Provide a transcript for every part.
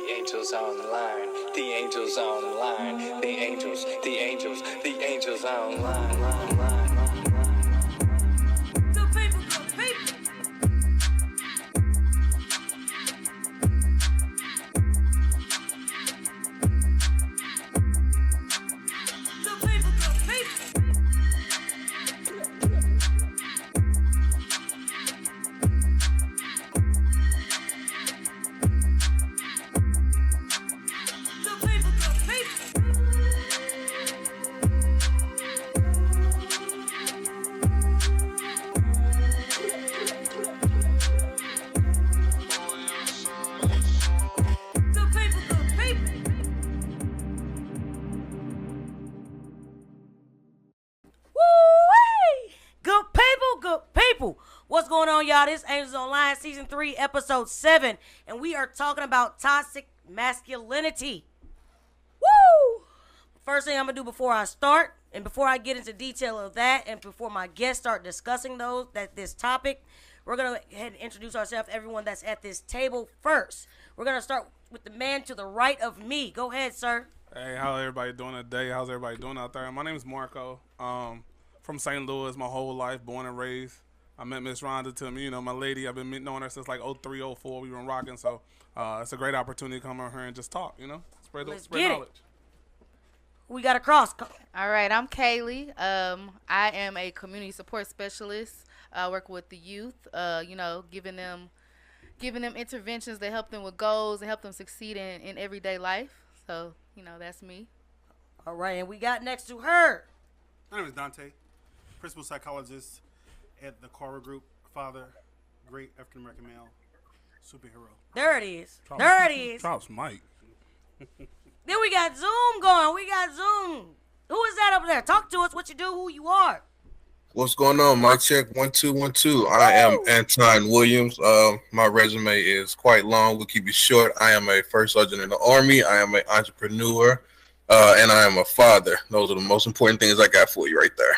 angels on the line. The angels on the line. The angels on the line. Good people, good people. Good people, good people. Good people, good people. Good people, good people. Woo-wee! Good people, good people. What's going on, y'all? This Angels Online Season 3, Episode 7, and we are talking about toxic masculinity. Woo! First thing I'm going to do before I start, and before I get into detail of that, and before my guests start discussing this topic, we're going to go ahead and introduce ourselves, everyone that's at this table first. We're going to start with the man to the right of me. Go ahead, sir. Hey, how's everybody doing today? How's everybody doing out there? My name is Marco. From St. Louis, my whole life, born and raised. I met Miss Rhonda to me, my lady. I've been knowing her since like 03, 04. We've been rocking, so it's a great opportunity to come over here and just talk, spread Let's spread get it. knowledge. We got a cross. All right, I'm Kaylee. I am a community support specialist. I work with the youth, giving them interventions that help them with goals and help them succeed in everyday life. So, that's me. All right, and we got next to her. My name is Dante, principal psychologist at the Cora Group, father, great African American male, superhero. There it is. There it is. Drops Mike. Then we got Zoom going. We got Zoom. Who is that over there? Talk to us. What you do, who you are. What's going on? Mic check 1 2 1 2. I am Anton Williams. My resume is quite long. We'll keep it short. I am a first sergeant in the Army. I am an entrepreneur, and I am a father. Those are the most important things I got for you right there.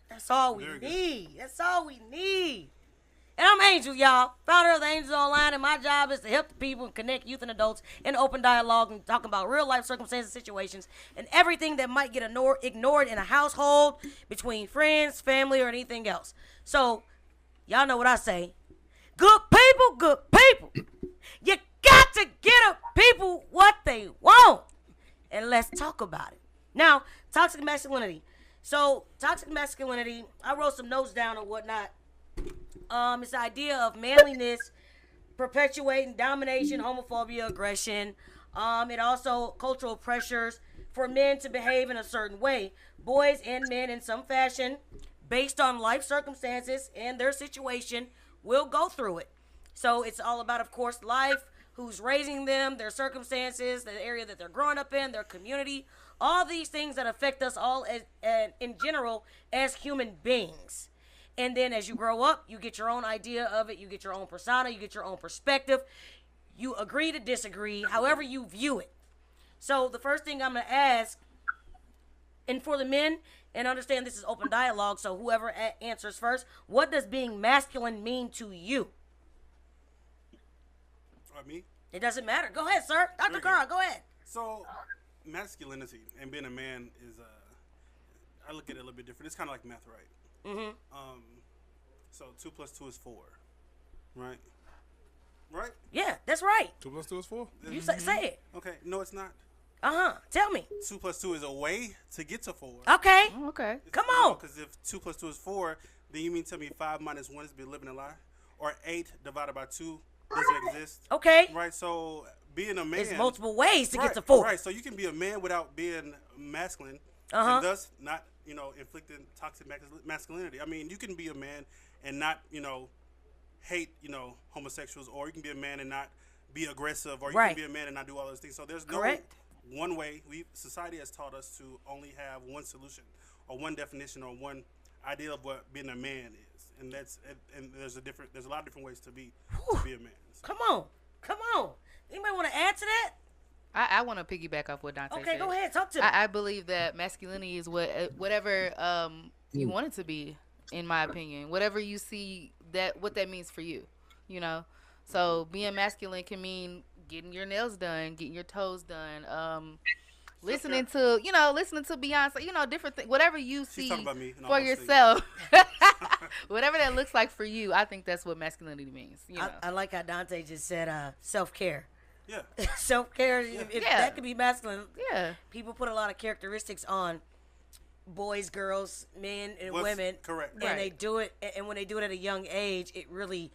That's all we Very good. need. That's all we need. And I'm Angel, y'all, founder of the Angels Online, and my job is to help the people and connect youth and adults in open dialogue and talk about real life circumstances, situations, and everything that might get ignored in a household, between friends, family, or anything else. So, y'all know what I say. Good people, good people. You got to get a people what they want. And let's talk about it. Now, toxic masculinity. So, toxic masculinity, I wrote some notes down and whatnot. It's the idea of manliness, perpetuating domination, homophobia, aggression. It also cultural pressures for men to behave in a certain way. Boys and men in some fashion, based on life circumstances and their situation, will go through it. So it's all about, of course, life, who's raising them, their circumstances, the area that they're growing up in, their community, all these things that affect us all in general as human beings. And then as you grow up, you get your own idea of it. You get your own persona. You get your own perspective. You agree to disagree, however you view it. So the first thing I'm going to ask, and for the men, and understand this is open dialogue, so whoever answers first, what does being masculine mean to you? Me? It doesn't matter. Go ahead, sir. Dr. Very Carl, good. go ahead. So, masculinity and being a man is, I look at it a little bit different. It's kind of like math, right? Mm-hmm. So 2 + 2 is 4, right? Right? Yeah, that's right. 2 + 2 is 4. You say it. Okay. No, it's not. Uh-huh. Tell me. 2 + 2 is a way to get to 4. Okay. Okay. Come on. Because if 2 + 2 is 4, then you mean tell me 5 - 1 is be living a lie, or 8 divided by 2 doesn't exist. Okay. Right. So being a man, There's multiple ways to right, get to 4. Right. So you can be a man without being masculine, Uh-huh. and thus not inflicting toxic masculinity. I mean, you can be a man and not hate homosexuals, or you can be a man and not be aggressive, or you Right. can be a man and not do all those things. So there's no Correct. one way. Society has taught us to only have one solution or one definition or one idea of what being a man is, and there's a lot of different ways to be a man. So. Come on. Anybody want to add to that? I want to piggyback off what Dante Okay, said. go ahead. Talk to me. I believe that masculinity is whatever you want it to be, in my opinion. Whatever you see what that means for you, So being masculine can mean getting your nails done, getting your toes done, listening to Beyonce, different things, whatever you see talking about me and for all those yourself, whatever that looks like for you. I think that's what masculinity means. I like how Dante just said self-care. Yeah. Self-care, if that could be masculine. Yeah. People put a lot of characteristics on boys, girls, men, and women. Correct. And they do it, and when they do it at a young age, it really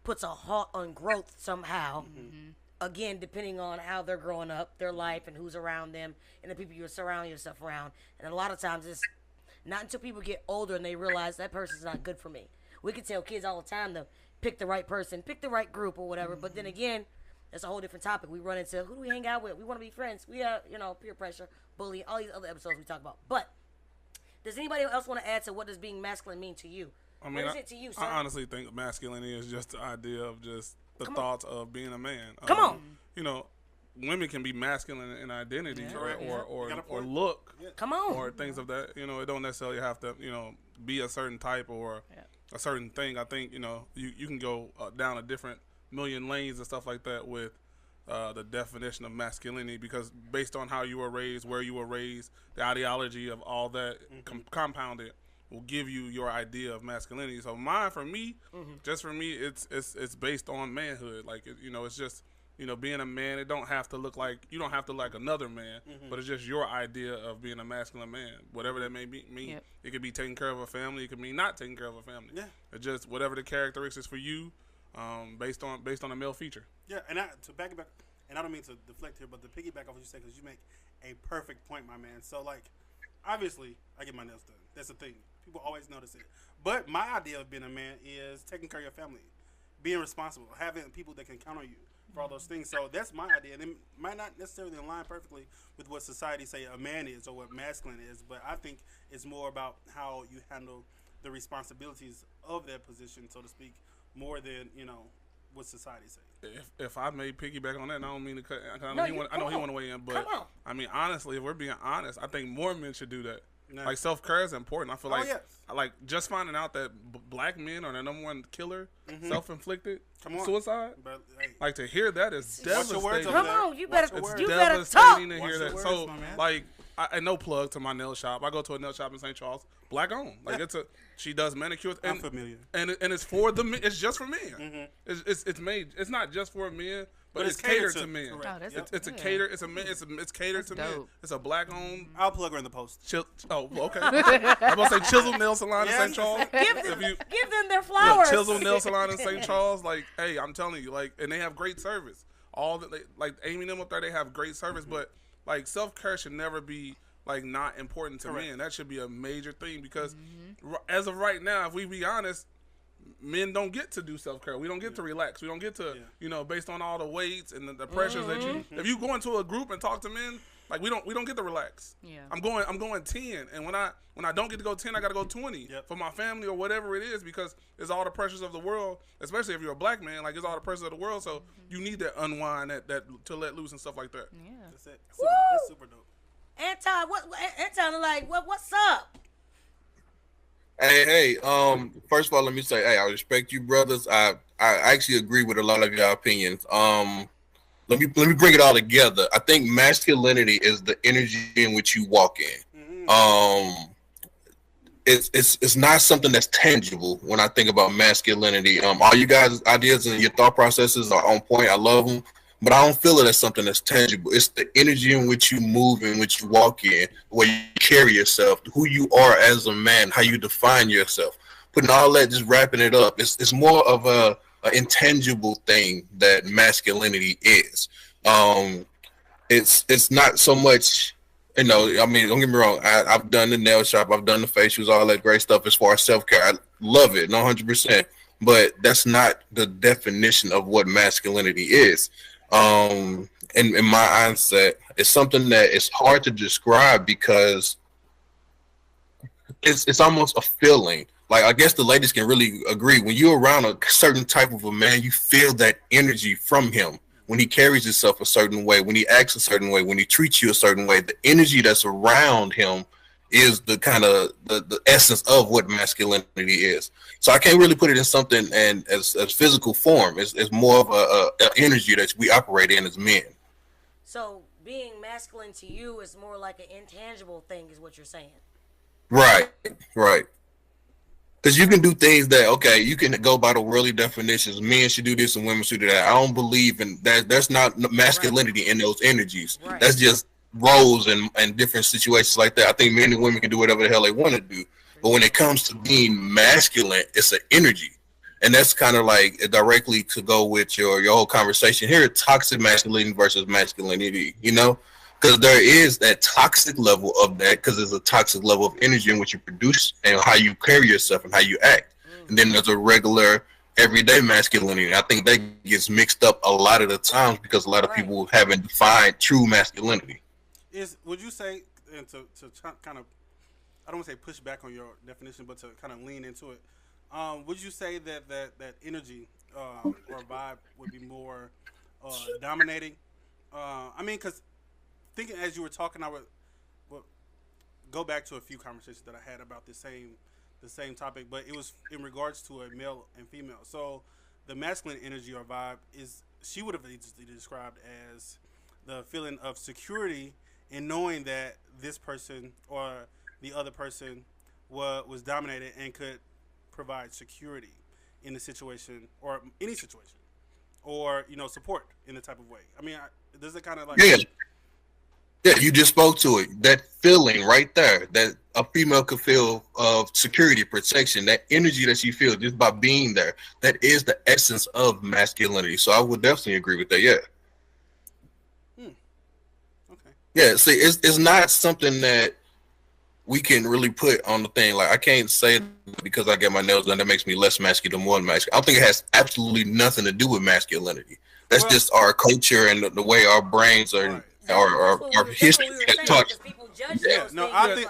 puts a halt on growth somehow. Again, depending on how they're growing up, their life, and who's around them, and the people you surround yourself around. And a lot of times, it's not until people get older and they realize that person's not good for me. We can tell kids all the time to pick the right person, pick the right group, or whatever. But then again, that's a whole different topic. We run into who do we hang out with? We want to be friends. We have, peer pressure, bullying, all these other episodes we talk about. But does anybody else want to add to what does being masculine mean to you? I mean, what is it to you, sir? I honestly think masculinity is just the idea of just the thoughts of being a man. Come on. Women can be masculine in identity or look. Come on. Or things of that. It don't necessarily have to, be a certain type or a certain thing. I think, you can go down a different million lanes and stuff like that with the definition of masculinity, because based on how you were raised, where you were raised, the ideology of all that compounded will give you your idea of masculinity. So for me, it's based on manhood. Like, it's just, being a man, you don't have to look like another man, but it's just your idea of being a masculine man, whatever that may be. Yep. It could be taking care of a family. It could mean not taking care of a family. Yeah. It's just whatever the characteristics for you, based on a male feature. Yeah, and to back it back, and I don't mean to deflect here, but to piggyback off what you said, because you make a perfect point, my man. So, like, obviously, I get my nails done. That's the thing. People always notice it. But my idea of being a man is taking care of your family, being responsible, having people that can count on you for all those things. So that's my idea. And it might not necessarily align perfectly with what society say a man is or what masculine is, but I think it's more about how you handle the responsibilities of that position, so to speak, more than, what society say. If I may piggyback on that, and I don't mean to cut. I No, know he want to weigh in, but I mean, honestly, if we're being honest, I think more men should do that. No. Like, self-care is important. I feel like, yes. like just finding out that black men are the number one killer, self-inflicted suicide. But, hey, Like, to hear that is watch your words devastating. over Come there. on, you Watch better your words. you better talk. Devastating to Watch hear your that. words, So, my man. like, and no plug to my nail shop. I go to a nail shop in St. Charles, black owned. Like, she does manicures. I'm familiar. And it's for the men. It's just for men. It's made. It's not just for men, but it's catered to men. Correct. Oh, that's Yep. It's a cater. It's catered to men. dope. It's a black owned. I'll plug her in the post. Okay. I'm gonna say Chisel Nail Salon in Yes. St. Charles. Give If you- them their flowers. Chisel Nail Salon in St. Charles. Like, hey, I'm telling you, like, and they have great service. All that, like Amy and them up there, they have great service. But like, self-care should never be like not important to Correct. men. That should be a major thing, because as of right now, if we be honest, men don't get to do self-care. We don't get to relax. We don't get to, based on all the weights and the pressures that you. If you go into a group and talk to men, like, we don't get to relax. Yeah. I'm going 10, and when I don't get to go 10, I got to go 20 for my family or whatever it is, because it's all the pressures of the world. Especially if you're a black man, like, it's all the pressures of the world. So you need that unwind, that to let loose and stuff like that. Yeah. That's it. Woo! That's super dope. Anton, Anton, like, what's up? Hey, first of all, let me say, hey, I respect you, brothers. I actually agree with a lot of your opinions. Let me bring it all together. I think masculinity is the energy in which you walk in. It's not something that's tangible when I think about masculinity. All you guys' ideas and your thought processes are on point. I love them, but I don't feel it as something that's tangible. It's the energy in which you move, in which you walk in, where you carry yourself, who you are as a man, how you define yourself. Putting all that, just wrapping it up. It's more of a intangible thing that masculinity is. It's not so much, I mean, don't get me wrong. I've done the nail shop, I've done the facials, all that great stuff as far as self-care. I love it, 100%. But that's not the definition of what masculinity is. In my mindset, it's something that is hard to describe, because it's almost a feeling. Like, I guess the ladies can really agree. When you're around a certain type of a man, you feel that energy from him. When he carries himself a certain way, when he acts a certain way, when he treats you a certain way, the energy that's around him is the kind of the essence of what masculinity is. So I can't really put it in something and as physical form. It's more of a energy that we operate in as men. So being masculine to you is more like an intangible thing, is what you're saying. Right, right. Because you can do things that, okay, you can go by the worldly definitions. Men should do this and women should do that. I don't believe in that. There's not masculinity in those energies. Right. That's just roles and different situations like that. I think men and women can do whatever the hell they want to do. But when it comes to being masculine, it's an energy. And that's kind of like directly to go with your whole conversation here, toxic masculinity versus masculinity, you know? Because there is that toxic level of that, because there's a toxic level of energy in what you produce and how you carry yourself and how you act. And then there's a regular, everyday masculinity. I think that gets mixed up a lot of the times because a lot of people haven't defined true masculinity. Would you say, and to kind of, I don't want to say push back on your definition, but to kind of lean into it, would you say that energy or vibe would be more dominating? I mean, because thinking as you were talking, I would go back to a few conversations that I had about the same topic, but it was in regards to a male and female. So the masculine energy or vibe she would have described as the feeling of security in knowing that this person or the other person was dominated and could provide security in the situation or any situation, or support in the type of way. I mean, does it kind of like Yeah, you just spoke to it. That feeling right there that a female could feel of security, protection, that energy that she feels just by being there, that is the essence of masculinity. So I would definitely agree with that. Yeah. Okay. Yeah. See, it's not something that we can really put on the thing. Like I can't say because I get my nails done that makes me less masculine, more masculine. I don't think it has absolutely nothing to do with masculinity. That's just our culture and the way our brains are. Right. Our history has taught. Yeah, no, I think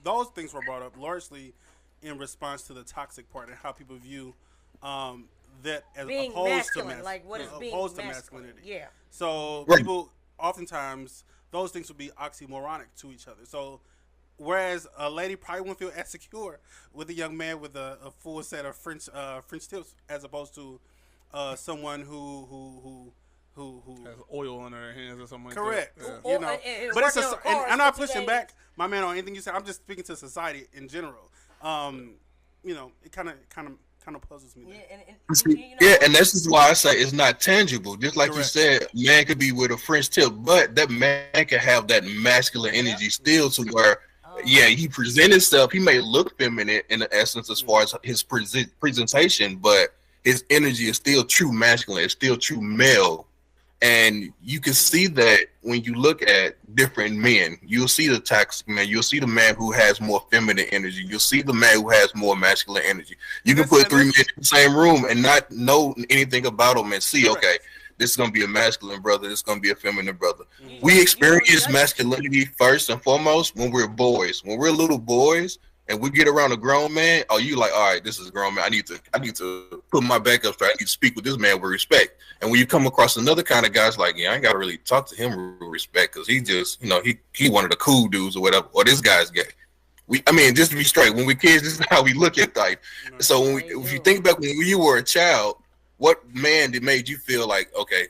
those things were brought up largely in response to the toxic part and how people view that as being opposed masculine, to like what is being opposed to masculine? masculinity. Yeah. So people oftentimes those things would be oxymoronic to each other. So whereas a lady probably wouldn't feel as secure with a young man with a full set of French tips as opposed to someone who has oil on her hands or something correct. like that. You know, but it's and I'm not pushing back, my man, on anything you said. I'm just speaking to society in general. It kind of puzzles me. Yeah, and this is why I say it's not tangible. Just like Correct. you said, man could be with a French tip, but that man can have that masculine energy still to where, he present himself. He may look feminine in the essence as far as his presentation, but his energy is still true masculine. It's still true male. And you can see that when you look at different men. You'll see the toxic man. You'll see the man who has more feminine energy. You'll see the man who has more masculine energy. You can put three men in the same room and not know anything about them and see, okay, this is going to be a masculine brother. This is going to be a feminine brother. We experience masculinity first and foremost when we're boys. When we're little boys, and we get around a grown man, you like, all right, this is a grown man. I need to put my back up straight. I need to speak with this man with respect. And when you come across another kind of guy, it's like, I ain't got to really talk to him with respect because he just, he one of the cool dudes or whatever, or this guy's gay. Just to be straight, when we're kids, this is how we look at life. So if you think back when you were a child, what man made you feel like, okay,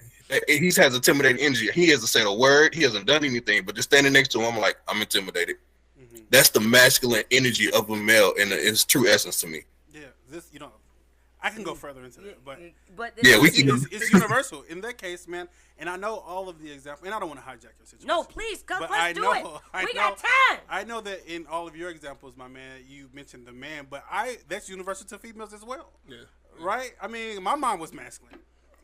he has intimidating energy. He hasn't said a word. He hasn't done anything, but just standing next to him, I'm like, I'm intimidated. That's the masculine energy of a male in its true essence to me. Yeah, I can go further into that, but we can. It's universal in that case, man. And I know all of the examples, and I don't want to hijack your situation. No, please, let's do it. We know, got time. I know that in all of your examples, my man, you mentioned the man, but that's universal to females as well. Yeah. Right? I mean, my mom was masculine.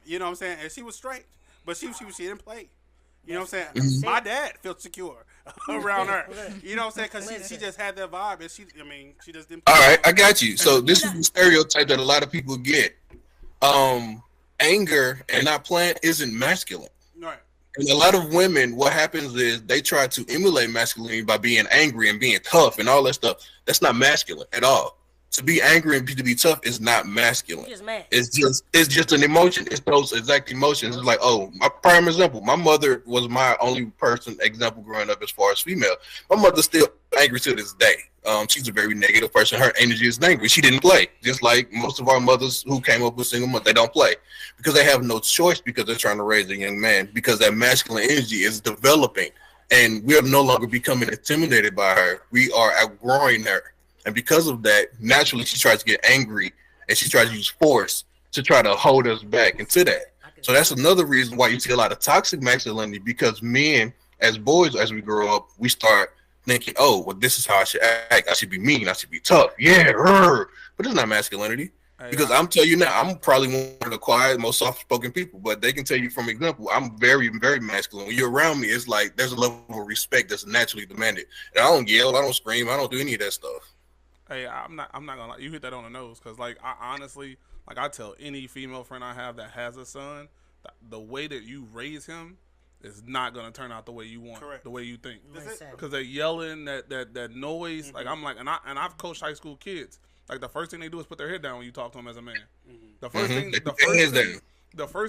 You know what I'm saying? And she was straight, but she didn't play. You know what I'm saying? My dad felt secure around her. You know what I'm saying? Because she just had that vibe, and she just didn't. All right, I got you. So this is the stereotype that a lot of people get. Anger and not playing isn't masculine. Right. And a lot of women, what happens is they try to emulate masculinity by being angry and being tough and all that stuff. That's not masculine at all. To be angry and to be tough is not masculine. Just mad. It's just an emotion. It's those exact emotions. It's like, oh, my prime example. My mother was my only example growing up as far as female. My mother's still angry to this day. She's a very negative person. Her energy is angry. She didn't play, just like most of our mothers who came up with single mothers. They don't play because they have no choice because they're trying to raise a young man because that masculine energy is developing, and we are no longer becoming intimidated by her. We are outgrowing her. And because of that, naturally, she tries to get angry and she tries to use force to try to hold us back into that. So that's another reason why you see a lot of toxic masculinity, because men, as boys, as we grow up, we start thinking, oh, well, this is how I should act. I should be mean. I should be tough. Yeah. But it's not masculinity. Because I'm telling you now, I'm probably one of the quiet, most soft-spoken people, but they can tell you from example, I'm very, very masculine. When you're around me, it's like there's a level of respect that's naturally demanded. And I don't yell, I don't scream, I don't do any of that stuff. Hey, I'm not gonna lie. You hit that on the nose, because like I honestly, like I tell any female friend I have that has a son, the way that you raise him is not gonna turn out the way you want, the way you think. Because they're yelling that noise. Like I'm like, and I've coached high school kids. Like the first thing they do is put their head down when you talk to them as a man. The first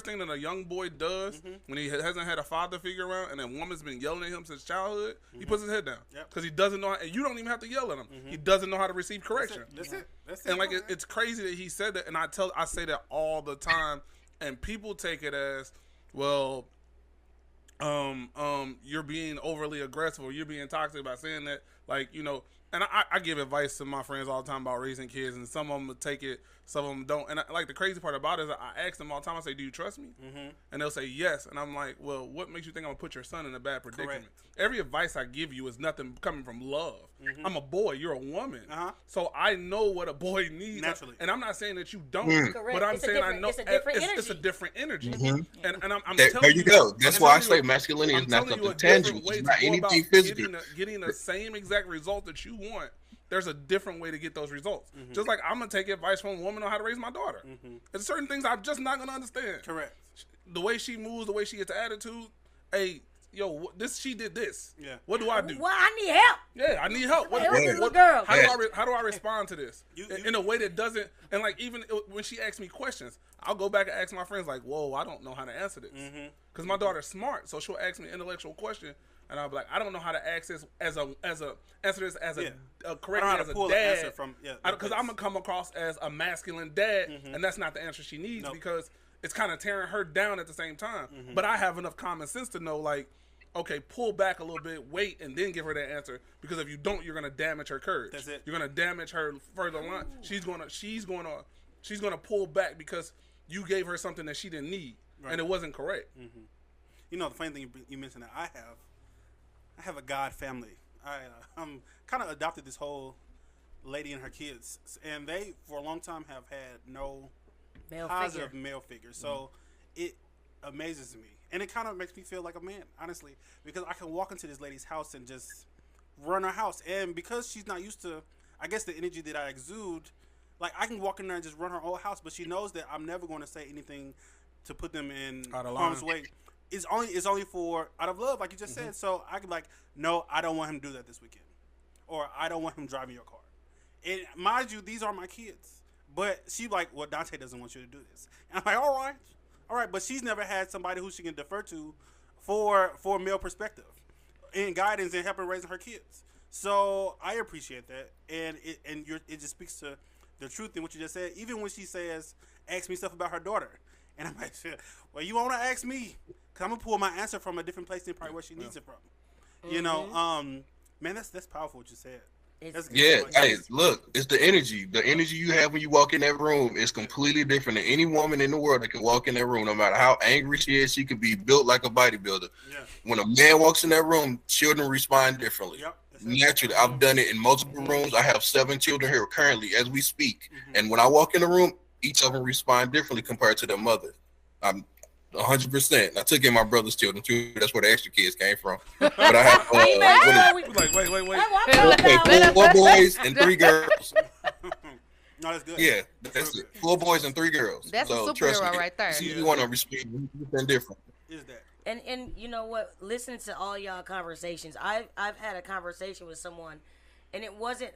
thing that a young boy does when he hasn't had a father figure around and a woman's been yelling at him since childhood, he puts his head down because he doesn't know. And you don't even have to yell at him. He doesn't know how to receive correction. That's it. And like it's crazy that he said that, and I say that all the time, and people take it as, well, you're being overly aggressive or you're being toxic by saying that, like, you know. And I give advice to my friends all the time about raising kids, and some of them will take it, some of them don't. And like the crazy part about it is I ask them all the time, I say, do you trust me? And they'll say yes. And I'm like, well, what makes you think I'm going to put your son in a bad predicament? Every advice I give you is nothing coming from love. I'm a boy, you're a woman. So I know what a boy needs. Naturally. And I'm not saying that you don't, but I'm saying I know it's a different energy. And I'm telling you. There you go. That's why I say masculinity is not something tangible. It's not anything physical. Getting the same exact result that you want, there's a different way to get those results. Just like I'm gonna take advice from a woman on how to raise my daughter. There's certain things I'm just not gonna understand. Correct. The way she moves, the way she gets attitude. Hey, yo, she did this. Yeah. What do I do? Well, I need help. Yeah, I need help. How do I respond to this in a way that doesn't? And like even when she asks me questions, I'll go back and ask my friends like, "Whoa, I don't know how to answer this," because my daughter's smart, so she'll ask me an intellectual question. And I'll be like, I don't know how to ask this answer this as a correctly as a dad, because I'm gonna come across as a masculine dad, and that's not the answer she needs because it's kind of tearing her down at the same time. But I have enough common sense to know, like, okay, pull back a little bit, wait, and then give her that answer, because if you don't, you're gonna damage her courage. That's it. You're gonna damage her further along. She's gonna pull back because you gave her something that she didn't need, and it wasn't correct. You know, the funny thing you mentioned that I have a God family. I kind of adopted this whole lady and her kids, and they for a long time have had no positive male figure. So it amazes me, and it kind of makes me feel like a man, honestly, because I can walk into this lady's house and just run her house, and because she's not used to, I guess, the energy that I exude, like I can walk in there and just run her whole house, but she knows that I'm never going to say anything to put them in harm's way. It's only for out of love, like you just said. So I can be like, no, I don't want him to do that this weekend, or I don't want him driving your car. And mind you, these are my kids. But she like, well, Dante doesn't want you to do this. And I'm like, all right. But she's never had somebody who she can defer to for a male perspective and guidance and helping raising her kids. So I appreciate that, and it just speaks to the truth in what you just said. Even when she says, ask me stuff about her daughter, and I'm like, well, you want to ask me? Cause I'm gonna pull my answer from a different place than probably where she needs it from. You know, man, that's powerful what you said. Hey, look, it's the energy. The energy you have when you walk in that room is completely different than any woman in the world that can walk in that room. No matter how angry she is, she could be built like a bodybuilder. Yeah. When a man walks in that room, children respond differently. Yep. Naturally, I've done it in multiple rooms. I have 7 children here currently as we speak. And when I walk in the room, each of them respond differently compared to their mother. I'm 100%. I took in my brother's children too. That's where the extra kids came from. But I have wait. 4 boys and 3 girls. No, that's good. Yeah, that's it. 4 boys and 3 girls. That's a superhero right there. See, you want to respect something different. Is that? And you know what? Listening to all y'all conversations, I've had a conversation with someone, and it wasn't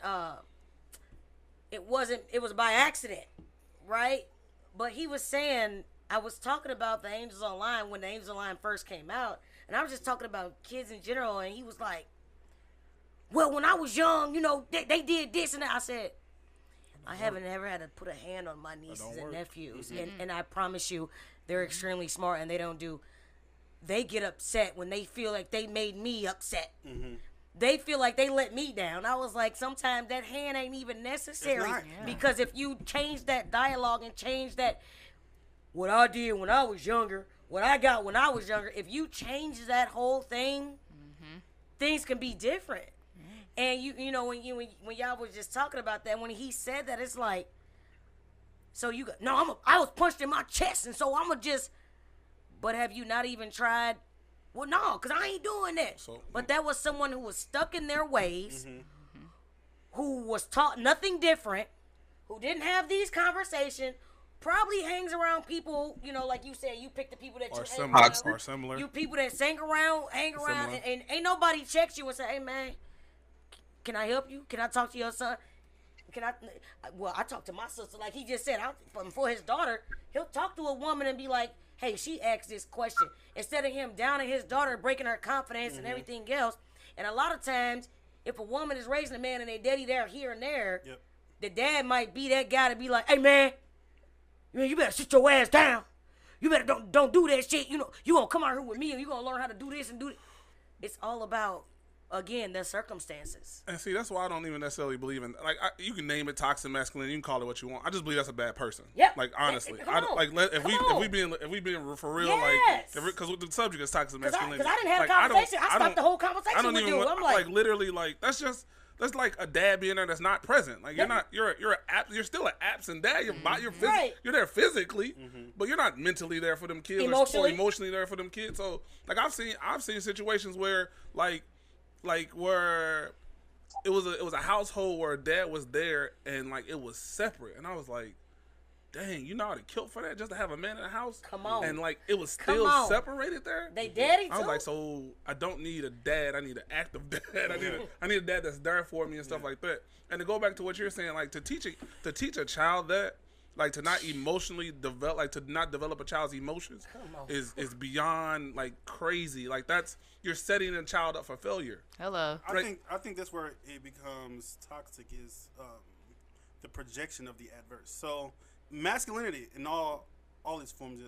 it wasn't. It was by accident, right? But he was saying I was talking about the Angels Online when the Angels Online first came out, and I was just talking about kids in general, and he was like, "Well, when I was young, they did this and that." I said, I haven't ever had to put a hand on my nieces and nephews, and I promise you, they're extremely smart, and they get upset when they feel like they made me upset. They feel like they let me down. I was like, sometimes that hand ain't even necessary, because if you change that dialogue and change that, what I did when I was younger, what I got when I was younger, if you change that whole thing, things can be different. And you know when y'all was just talking about that, when he said that, it's like, so I was punched in my chest, and so I'ma just. But have you not even tried? Well, no, because I ain't doing that. But that was someone who was stuck in their ways, who was taught nothing different, who didn't have these conversations, probably hangs around people, like you said, you pick the people that you hang around. Or similar. You people that hang around, and ain't nobody checks you and say, hey, man, can I help you? Can I talk to your son? Well, I talk to my sister, like he just said, for his daughter, he'll talk to a woman and be like, hey, she asked this question. Instead of him downing his daughter, breaking her confidence and everything else. And a lot of times, if a woman is raising a man and their daddy there, here and there, the dad might be that guy to be like, hey, man, you better sit your ass down. You better don't do that shit. You going to come out here with me and you going to learn how to do this and do that. It's all about, again, the circumstances. And see, that's why I don't even necessarily believe in, you can name it toxic masculinity, you can call it what you want. I just believe that's a bad person. Yep. Like, honestly. If we being for real, yes. because the subject is toxic masculinity. Because I didn't have a conversation. I stopped the whole conversation with you. I'm like, literally, that's like a dad being there that's not present. Like, you're still an absent dad. You're there physically, but you're not mentally there for them kids or emotionally there for them kids. So, like, I've seen situations where, where it was a household where dad was there and like it was separate, and I was like, dang, you know how to kill for that just to have a man in the house? Come on. And like it was still separated there. They daddy too. I was like, so I don't need a dad. I need an active dad. I need a dad that's there for me and stuff like that. And to go back to what you're saying, like to teach a child that, like to not emotionally develop, like to not develop a child's emotions is beyond like crazy. Like you're setting a child up for failure. Hello. I think that's where it becomes toxic is the projection of the adverse. So masculinity in all its forms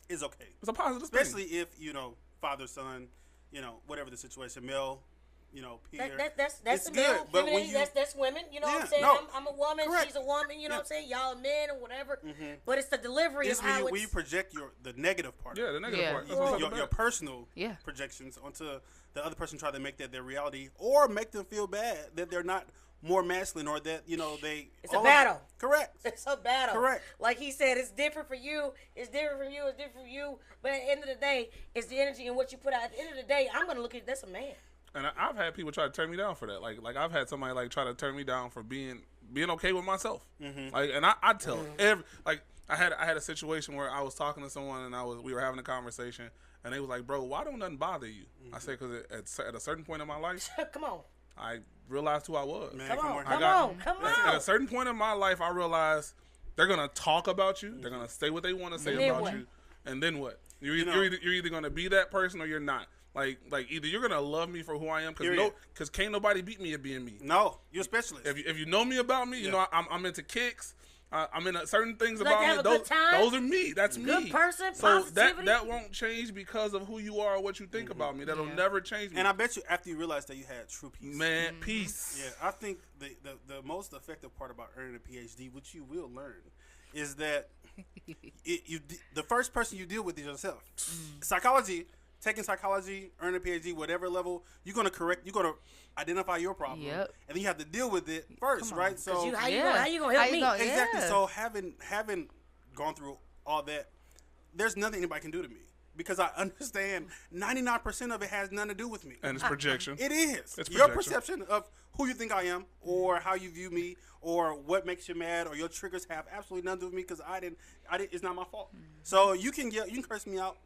is okay. It's a positive especially thing. If wfather, son, whatever the situation, male. Peer. That's it's a good, male, but feminine, that's women. You know what I'm saying? No, I'm a woman. correct. She's a woman. You know what I'm saying? Y'all are men or whatever. But it's the delivery It's of how when you project the negative part. Yeah, the negative part. That's Yeah. what's Your personal projections onto the other person, try to make that their reality or make them feel bad that they're not more masculine or that they. It's a battle. Correct. It's a battle. Correct. Like he said, it's different for you. It's different for you. It's different for you. But at the end of the day, it's the energy and what you put out. At the end of the day, I'm gonna look at that's a man. And I've had people try to turn me down for that. Like I've had somebody like try to turn me down for being okay with myself. Like, and I tell I had a situation where I was talking to someone and we were having a conversation and they was like, bro, why don't nothing bother you? I said, because at a certain point in my life, Come on. I realized who I was. Man, Come on. At a certain point in my life, I realized they're gonna talk about you. They're gonna say what they want to say about you, and then what? You're either gonna be that person or you're not. Like either you're gonna love me for who I am, because can't nobody beat me at being me. No, you're a specialist. If you know me about me, you know I'm into kicks. I'm into certain things Like to about have me. a good time. Those are me. That's me. Good person, So positivity. that won't change because of who you are or what you think about me. That'll never change me. And I bet you after you realize that you had true peace. Man, peace. Yeah, I think the most effective part about earning a PhD, which you will learn, is that the first person you deal with is yourself. Taking psychology, earning a PhD, whatever level, you're gonna identify your problem, and then you have to deal with it first, right? So how you gonna help me? Exactly. So having gone through all that, there's nothing anybody can do to me because I understand 99% of it has nothing to do with me. And it's projection. It is. It's your projection. perception of who you think I am, or how you view me, or what makes you mad, or your triggers have absolutely nothing to do with me because I didn't. It's not my fault. So you can curse me out.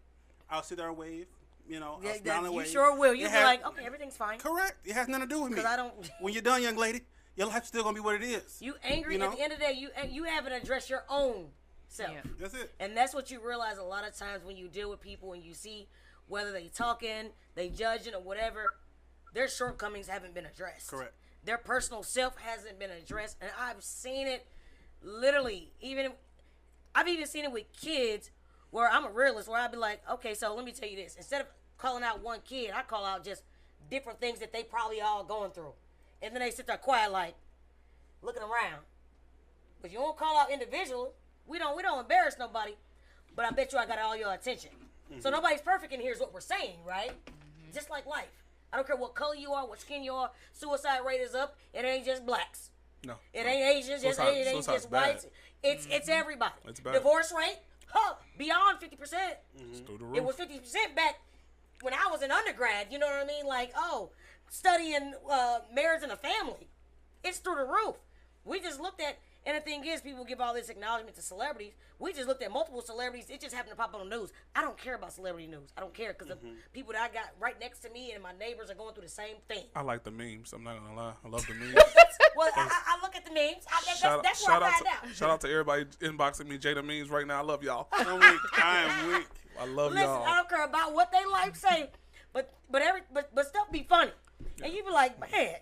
I'll sit there and wave. I'll smile and wave. You sure will. You'll be like, okay, everything's fine. Correct. It has nothing to do with me. Because I don't. When you're done, young lady, your life's still gonna be what it is. You angry You know? at the end of the day. You haven't addressed your own self. Yeah. That's it. And that's what you realize a lot of times when you deal with people and you see whether they talking, they judging, or whatever, their shortcomings haven't been addressed. Correct. Their personal self hasn't been addressed. And I've seen it literally, I've even seen it with kids where I'm a realist, where I'd be like, okay, so let me tell you this. Instead of calling out one kid, I call out just different things that they probably all going through. And then they sit there quiet like, looking around. But you won't call out individual. We don't embarrass nobody. But I bet you I got all your attention. So nobody's perfect in here is what we're saying, right? Just like life. I don't care what color you are, what skin you are. Suicide rate is up. It ain't just blacks. No. It ain't Asians. It ain't Suicide's just whites. bad. It's everybody. It's bad. Divorce rate, beyond 50%. It's through the roof. It was 50% back when I was in undergrad. You know what I mean? Like, studying marriage and a family. It's through the roof. We just looked at, and the thing is, people give all this acknowledgement to celebrities. We just looked at multiple celebrities. It just happened to pop on the news. I don't care about celebrity news. I don't care because the people that I got right next to me and my neighbors are going through the same thing. I like the memes. I'm not gonna lie. I love the memes. Well, I look at the memes. That's where I find out. Shout out to everybody inboxing me Jada memes right now. I love y'all. I'm weak. I am weak. I love Listen, y'all. I don't care about what they like say, but stuff be funny, and you be like, man.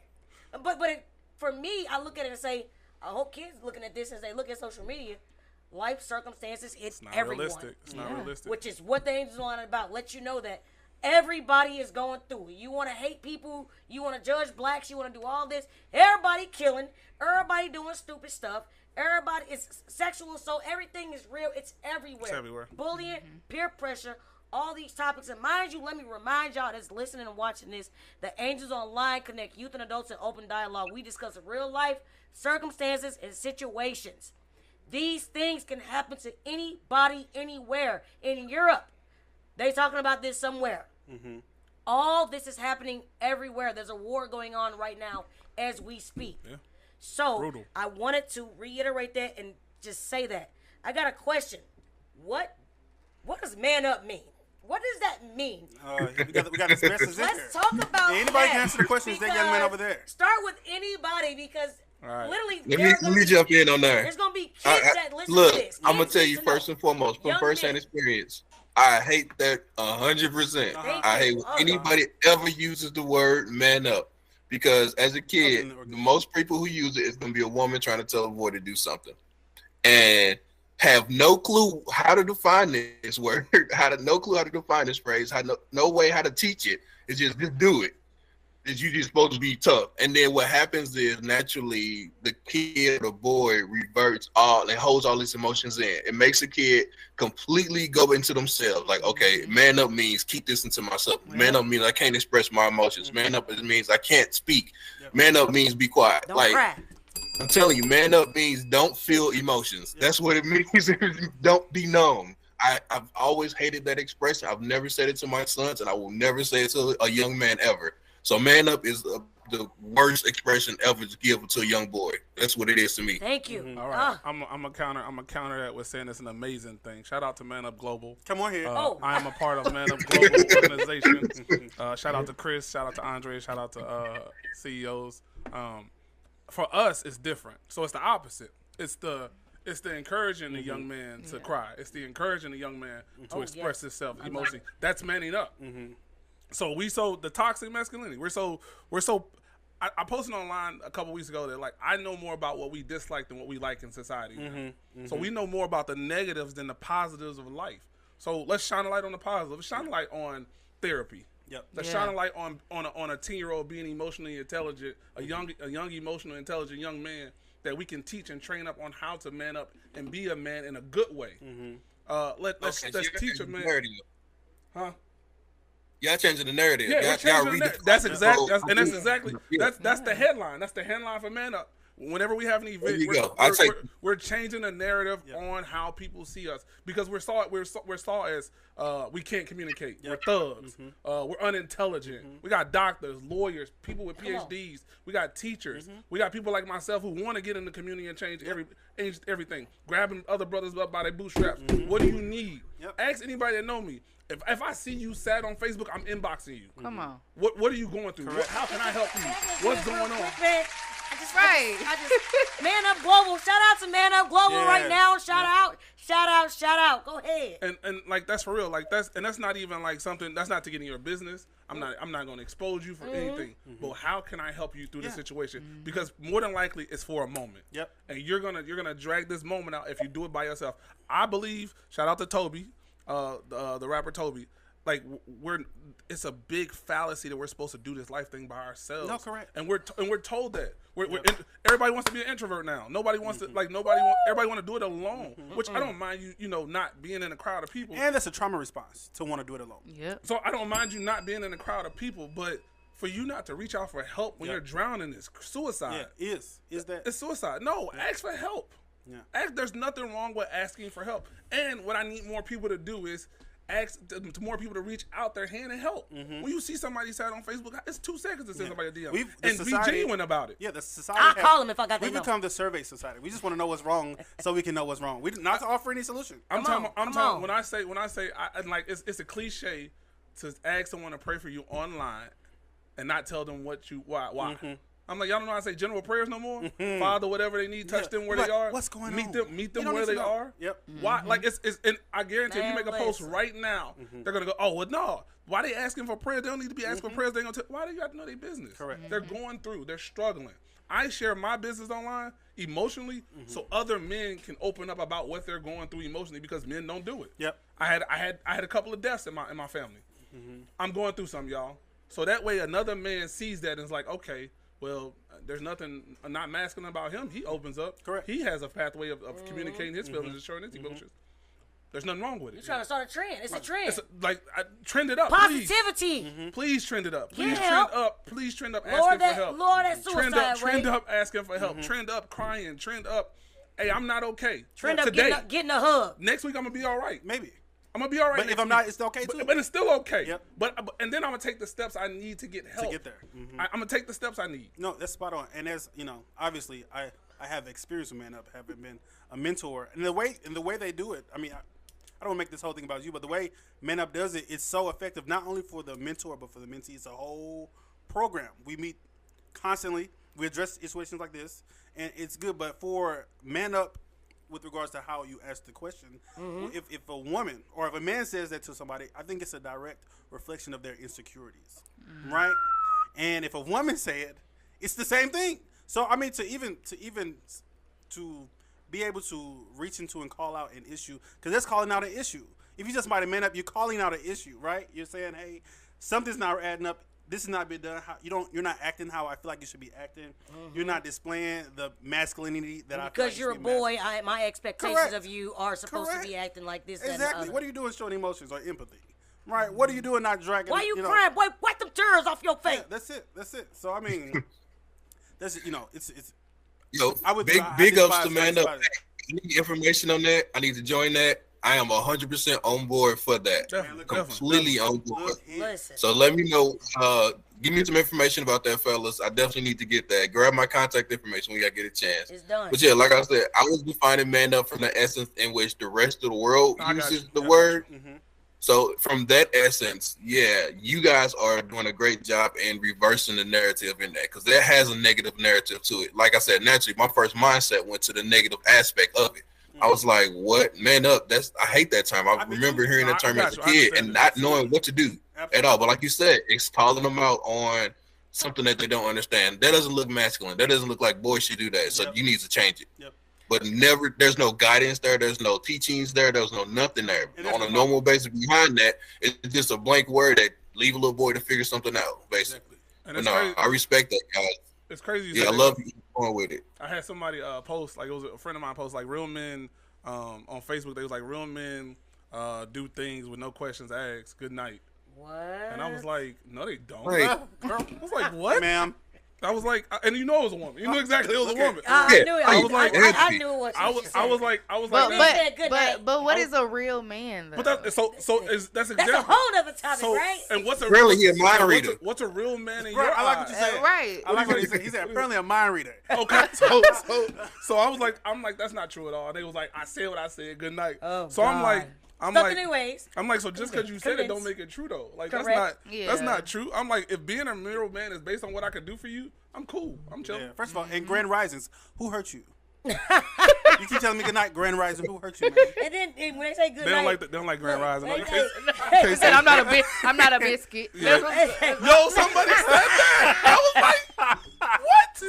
For me, I look at it and say, I hope kids looking at this as they look at social media. Life circumstances hit It's not everyone. realistic. It's not realistic. Which is what the Angels Line is about. Let you know that everybody is going through it. You want to hate people. You want to judge blacks. You want to do all this. Everybody killing. Everybody doing stupid stuff. Everybody is sexual assault. Everything is real. It's everywhere. It's everywhere. Bullying, peer pressure, all these topics. And mind you, let me remind y'all that's listening and watching this, the Angels Online connect youth and adults in open dialogue. We discuss real life circumstances and situations. These things can happen to anybody, anywhere. In Europe, they talking about this somewhere. All this is happening everywhere. There's a war going on right now as we speak. Yeah. So Brutal. I wanted to reiterate that and just say that. I got a question. What does man up mean? What does that mean? We got this message in here. Let's talk about Anybody that, can answer the questions. That young man over there. Start with anybody because All right. literally Let me jump in on there. there's going to be kids that listen Look, to this. I'm gonna Kids tell need you to know. first and foremost, from Young first-hand men. experience, I hate that 100%. I hate when anybody ever uses the word "man up," because as a kid, most people who use it is gonna be a woman trying to tell a boy to do something, and have no clue how to define this word, no clue how to define this phrase, no way how to teach it. It's just do it. Is you just supposed to be tough, and then what happens is naturally the kid or the boy reverts all and holds all his emotions in. It makes the kid completely go into themselves. Like, okay, man up means keep this into myself. Man up means I can't express my emotions. Man up means I can't speak. Man up means be quiet. Don't like cry. I'm telling you, man up means don't feel emotions. That's what it means. Don't be numb. I've always hated that expression. I've never said it to my sons, and I will never say it to a young man ever. So man up is the worst expression ever to give to a young boy. That's what it is to me. Thank you. All right, I'm a counter that with saying it's an amazing thing. Shout out to Man Up Global. Come on here. I am a part of Man Up Global organization. Shout out to Chris. Shout out to Andre. Shout out to CEOs. For us, it's different. So it's the opposite. It's the encouraging the young man to cry. It's the encouraging the young man to express himself emotionally. That's manning up. So the toxic masculinity. We're so. I posted online a couple weeks ago that like I know more about what we dislike than what we like in society. So we know more about the negatives than the positives of life. So let's shine a light on the positive. Let's shine a light on therapy. Let's shine a light on a 10-year-old being emotionally intelligent, a young emotionally intelligent young man that we can teach and train up on how to man up and be a man in a good way. Let's teach a man. Huh? Y'all changing the narrative. Yeah, that's exactly that's the headline. That's the headline for Man Up. Whenever we have an event, we're changing the narrative on how people see us because we're saw as we can't communicate. We're thugs. We're unintelligent. We got doctors, lawyers, people with PhDs. We got teachers. We got people like myself who want to get in the community and change everything. Grabbing other brothers up by their bootstraps. What do you need? Ask anybody that know me. If I see you sad on Facebook, I'm inboxing you. Come on. What are you going through? How can I help you? What's going on? I Right. Man Up Global. Shout out to Man Up Global Yes. right now. Shout out. Go ahead. And like that's for real. Like that's not even like something that's not to get in your business. I'm not going to expose you for anything. But how can I help you through this situation? Because more than likely it's for a moment. Yep. And you're gonna drag this moment out if you do it by yourself. I believe. Shout out to Toby, the rapper Toby. Like it's a big fallacy that we're supposed to do this life thing by ourselves. No, correct. And we're told that everybody wants to be an introvert now. Nobody wants to everybody want to do it alone. Which I don't mind you not being in a crowd of people. And that's a trauma response to want to do it alone. Yep. So I don't mind you not being in a crowd of people, but for you not to reach out for help when you're drowning is suicide. Yeah, is that? It's suicide. No, ask for help. Yeah. There's nothing wrong with asking for help. And what I need more people to do is ask to more people to reach out their hand and help. When you see somebody sad on Facebook, it's 2 seconds to send somebody a DM. And be genuine about it. Yeah, the society. I'll call him if I got We've that become the survey society. We just want to know what's wrong so we can know what's wrong. We not to offer any solution. I'm Come talking on. when I say like it's a cliche to ask someone to pray for you online and not tell them why. I'm like, y'all don't know how to say general prayers no more. Father, whatever they need, touch them where they are. What's going meet on? Meet You them don't where need to they know. are. Yep. Why? Like it's and I guarantee if you Man, make a post listen. right now, they're gonna go, oh well, no. Why they asking for prayer? They don't need to be asking for prayers. They gonna why do you have to know their business? Correct. They're going through. They're struggling. I share my business online emotionally, so other men can open up about what they're going through emotionally because men don't do it. Yep. I had a couple of deaths in my family. I'm going through some, y'all. So that way another man sees that and is like, okay, well, there's nothing not masculine about him. He opens up. Correct. He has a pathway of communicating his feelings and showing his emotions. There's nothing wrong with it. You're trying to start a trend. It's a trend. It's trend it up. Positivity. Please trend it up. Please Yeah. trend up. Please trend up Lower asking that- for help. lower that suicide Trend rate. up asking for help. Trend up crying. Trend up, hey, I'm not okay. Trend up Today. getting a hug. Next week I'm gonna be all right. Maybe. I'm gonna be all right. But next if I'm week. not, it's okay too. But it's still okay. Yep. And then I'm gonna take the steps I need to get help. To get there. I'm gonna take the steps I need. No, that's spot on. And as obviously, I have experience with Man Up, having been a mentor, and the way they do it. I mean, I don't make this whole thing about you, but the way Man Up does it, it's so effective not only for the mentor but for the mentee. It's a whole program. We meet constantly. We address situations like this, and it's good. But for Man Up, with regards to how you ask the question, if a woman or if a man says that to somebody, I think it's a direct reflection of their insecurities, right? And if a woman say it, it's the same thing. So I mean, to be able to reach into and call out an issue, because that's calling out an issue. If you just might have Man Up, you're calling out an issue, right? You're saying, hey, something's not adding up. This has not been done. You're not acting how I feel like you should be acting. You're not displaying the masculinity that I feel like Because you you're a should be boy, my expectations Correct. of you are supposed to Correct. be acting like this. That, and the Exactly. other. What are you doing showing emotions or empathy? Right? What are you doing not dragging? Why you know, crying, boy? Wipe them tears off your face. Yeah, that's it. So I mean, that's it's. Yo, I would big ups to Man Up. I need information on that. I need to join that. I am 100% on board for that. Definitely. Completely on board. Listen. So let me know. Give me some information about that, fellas. I definitely need to get that. Grab my contact information when y'all get a chance. It's done. But yeah, like I said, I was defining Man Up from the essence in which the rest of the world I got uses you. the Yeah. word. So from that essence, yeah, you guys are doing a great job in reversing the narrative in that, because that has a negative narrative to it. Like I said, naturally, my first mindset went to the negative aspect of it. I was like, what? Man Up. I hate that term. I remember hearing that term as a kid and not knowing what to do at all. But like you said, it's calling them out on something that they don't understand. That doesn't look masculine. That doesn't look like boys should do that. So you need to change it. Yep. But there's no guidance there. There's no teachings there. There's no nothing there. On a normal basis behind that, it's just a blank word that leave a little boy to figure something out, basically. And But it's no, crazy. I respect that, guys. It's crazy. You Yeah, I said love you going with it. I had somebody post, like it was a friend of mine post, like real men on Facebook. They was like, real men do things with no questions asked. Good night. What? And I was like, no, they don't. Right. I was like, what? Ma'am. I was like, and you know it was a woman. You knew exactly it was a woman. I Yeah, knew it. I was like, I knew what I you was said. like, But Man that's- said good night. but what is a real man though? but that's that's That's example. a whole other topic, So, right? and what's a Really, he a mind reader. What's a real man in Right, your I like what you eyes? said. right. I like what he said. He said apparently a mind reader. Okay, so I was like, I'm like, that's not true at all. And they was like, I said what I said. Good night. Oh, so I'm God. like, I'm stuck like, in their ways. I'm like, so just because you said it, don't Convinced. make it true though. Like Correct. that's not true. I'm like, if being a middle man is based on what I can do for you, I'm cool. I'm chilling. Yeah. First of all, in Grand Risings, who hurt you? You keep telling me good night, Grand Rising. Who hurt you, man? And then when they say good They night, don't like Grand Rising. they Like, say- He said, I'm not a biscuit. Yeah. Yo, somebody said that. I was like, what?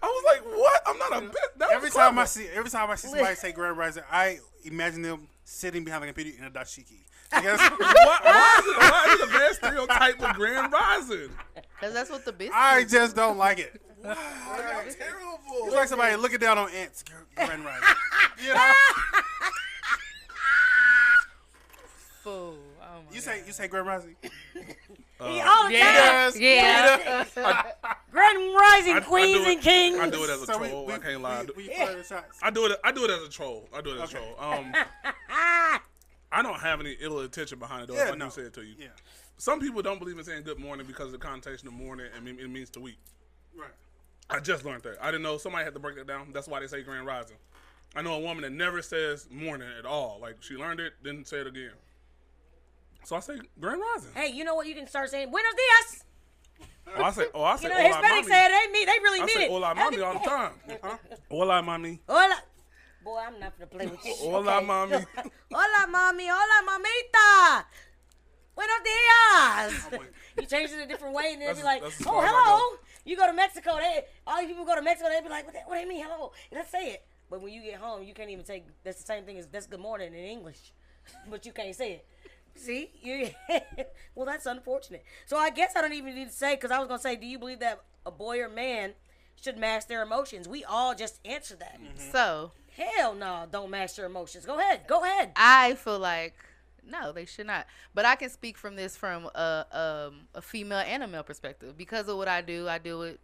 I was like, what? I'm not a bit. Every time I see somebody say Grand Rising, I imagine them sitting behind the computer in a dashiki. I guess why is it the best stereotype with Grand Rising? Because that's what the biscuit I just don't like it. Terrible. It's like somebody looking down on ants. Grand Rising. You know? fool. Oh my You say Grand Rising. He all the time. Yes. Yeah. Grand Rising I queens do it- and kings. I do it as a So troll. I can't lie. We fire the shots. I do it as a troll. I do it as a troll. I don't have any ill intention behind it though. Yeah, If I no. do say it to you. Yeah. Some people don't believe in saying good morning because of the connotation of morning and it means to week. Right. I just learned that. I didn't know. Somebody had to break that down. That's why they say Grand Rising. I know a woman that never says morning at all. Like she learned it, didn't say it again. So I say Grand Rising. Hey, you know what? You can start saying Buenos dias. I say You know, hola, Hispanics mami. say it ain't me. They really I mean say it. hola, mami all the time. Huh? Hola, mami. Hola. Boy, I'm not gonna play with you. Hola, mami. Hola, mami. Hola, mamita. Buenos dias. You change it a different way, and then they be like, That's as oh, far as I hello. You go to Mexico, all you people go to Mexico, they be like, what do you mean, hello? Let's say it. But when you get home, you can't even take, that's the same thing as, that's good morning in English. But you can't say it. See? Well, that's unfortunate. So I guess I don't even need to say, because I was going to say, do you believe that a boy or man should mask their emotions? We all just answered that. So Hell no, don't mask your emotions. Go ahead. I feel like no, they should not. But I can speak from this from a female and a male perspective because of what I do. I deal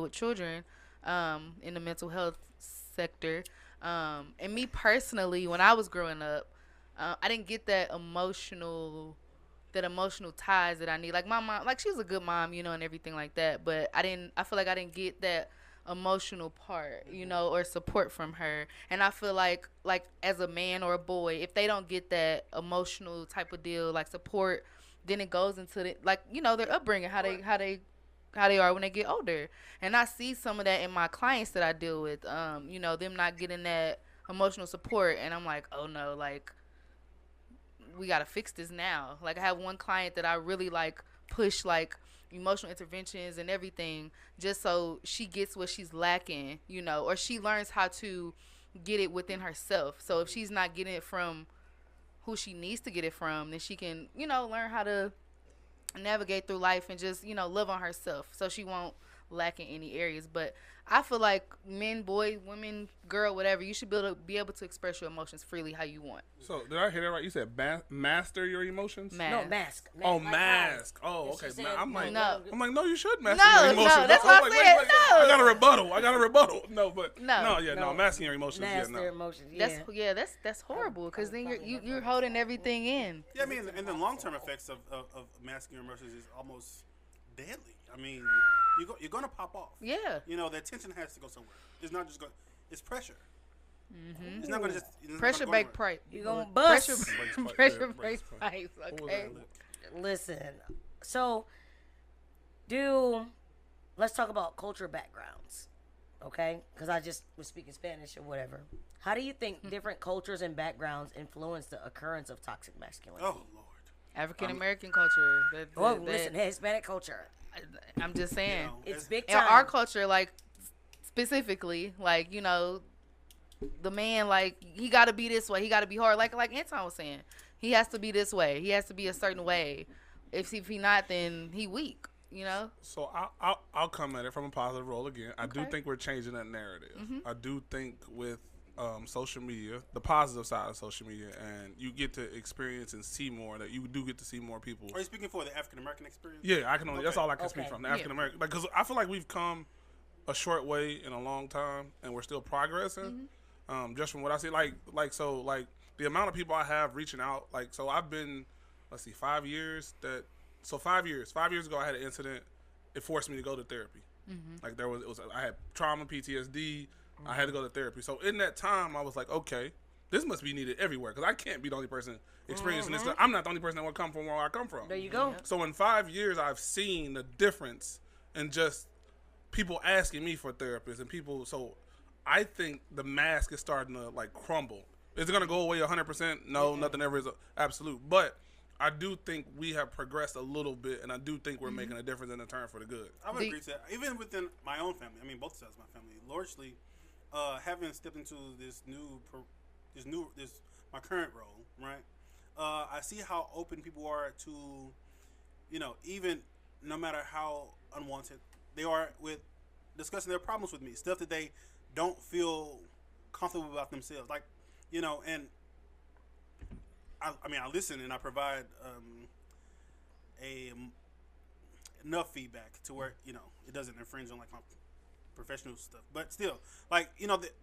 with children in the mental health sector. And me personally, when I was growing up, I didn't get that emotional ties that I need. Like my mom, like she was a good mom, and everything like that. But I feel like I didn't get that emotional part, or support from her. And I feel like as a man or a boy, if they don't get that emotional type of deal, like support, then it goes into their upbringing, how they are when they get older. And I see some of that in my clients that I deal with, them not getting that emotional support. And I'm like, oh no, like we got to fix this now. Like I have one client that I really push emotional interventions and everything just so she gets what she's lacking, or she learns how to get it within herself. So if she's not getting it from who she needs to get it from, then she can, learn how to navigate through life and just, love on herself so she won't lack in any areas. But I feel like men, boy, women, girl, whatever, you should be able to express your emotions freely how you want. So did I hear that right? You said master your emotions? No, mask. Oh, like mask. Oh, And okay. she said, I'm like, no. no, you should master No, your emotions. no, that's I was what I like, said. wait, No. I got a rebuttal. No, but No. masking your emotions. Mask Yeah, their no. emotions. Yeah. That's horrible because then you're holding everything in. Yeah, I mean, and the long-term effects of masking your emotions is almost deadly. I mean, you're going to pop off. Yeah. That tension has to go somewhere. It's not just going. It's pressure. Mm-hmm. It's not going to just it's not Pressure gonna go bake pipe. You gonna bust. Pressure bake pipes. Okay. Listen. So, let's talk about culture backgrounds, okay? Because I just was speaking Spanish or whatever. How do you think different cultures and backgrounds influence the occurrence of toxic masculinity? Oh Lord. African American culture. Listen, Hispanic culture. I'm just saying. It's big In time. our culture, specifically, the man, he got to be this way. He got to be hard. Like Anton was saying, he has to be this way. He has to be a certain way. If he not, then he weak. So I'll come at it from a positive role again. I do think we're changing that narrative. Mm-hmm. I do think with social media, the positive side of social media, and you get to experience and see more. That you do get to see more people. Are you speaking for the African American experience? Yeah, I can only. That's all I can speak Okay. from the African American. Because I feel like we've come a short way in a long time, and we're still progressing. Just from what I see, the amount of people I have reaching out. So I've been, 5 years. So 5 years. 5 years ago, I had an incident. It forced me to go to therapy. I had trauma, PTSD. I had to go to therapy. So in that time, I was like, okay, this must be needed everywhere because I can't be the only person experiencing this. I'm not the only person that will come from where I come from. There you go. So in 5 years, I've seen the difference in just people asking me for therapists and people. So I think the mask is starting to like crumble. Is it going to go away 100%? No, nothing ever is absolute. But I do think we have progressed a little bit, and I do think we're making a difference in the turn for the good. I would agree to that. Even within my own family, I mean, both sides of my family, largely, having stepped into this my current role, right? I see how open people are to, even no matter how unwanted they are with discussing their problems with me, stuff that they don't feel comfortable about themselves, like, and I listen and I provide enough feedback to where it doesn't infringe on like my professional stuff, but still, like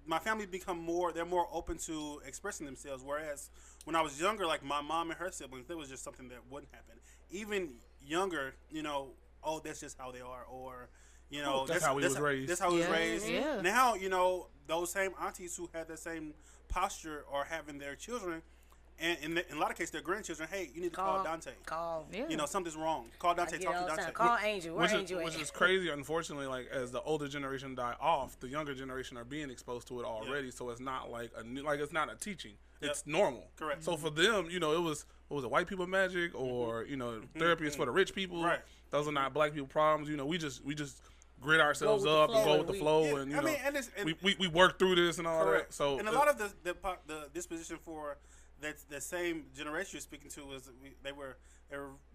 my family they're more open to expressing themselves. Whereas when I was younger, like my mom and her siblings, that was just something that wouldn't happen. Even younger, oh, that's just how they are, or that's how we was raised. That's how we was raised. Yeah. Now, those same aunties who had the same posture are having their children. And in a lot of cases, their grandchildren, hey, you need to call Dante. Something's wrong. Call Dante, talk to Dante. Call Angel. Where Angel which is crazy. Unfortunately, like as the older generation die off, the younger generation are being exposed to it already. Yep. So it's not like it's not a teaching. It's normal. Correct. So for them, it was white people magic or therapy is for the rich people. Right. Those are not black people problems. We just grit ourselves up and go with the flow, and we work through this and all that. So and a lot of the disposition for the same generation you're speaking to was they were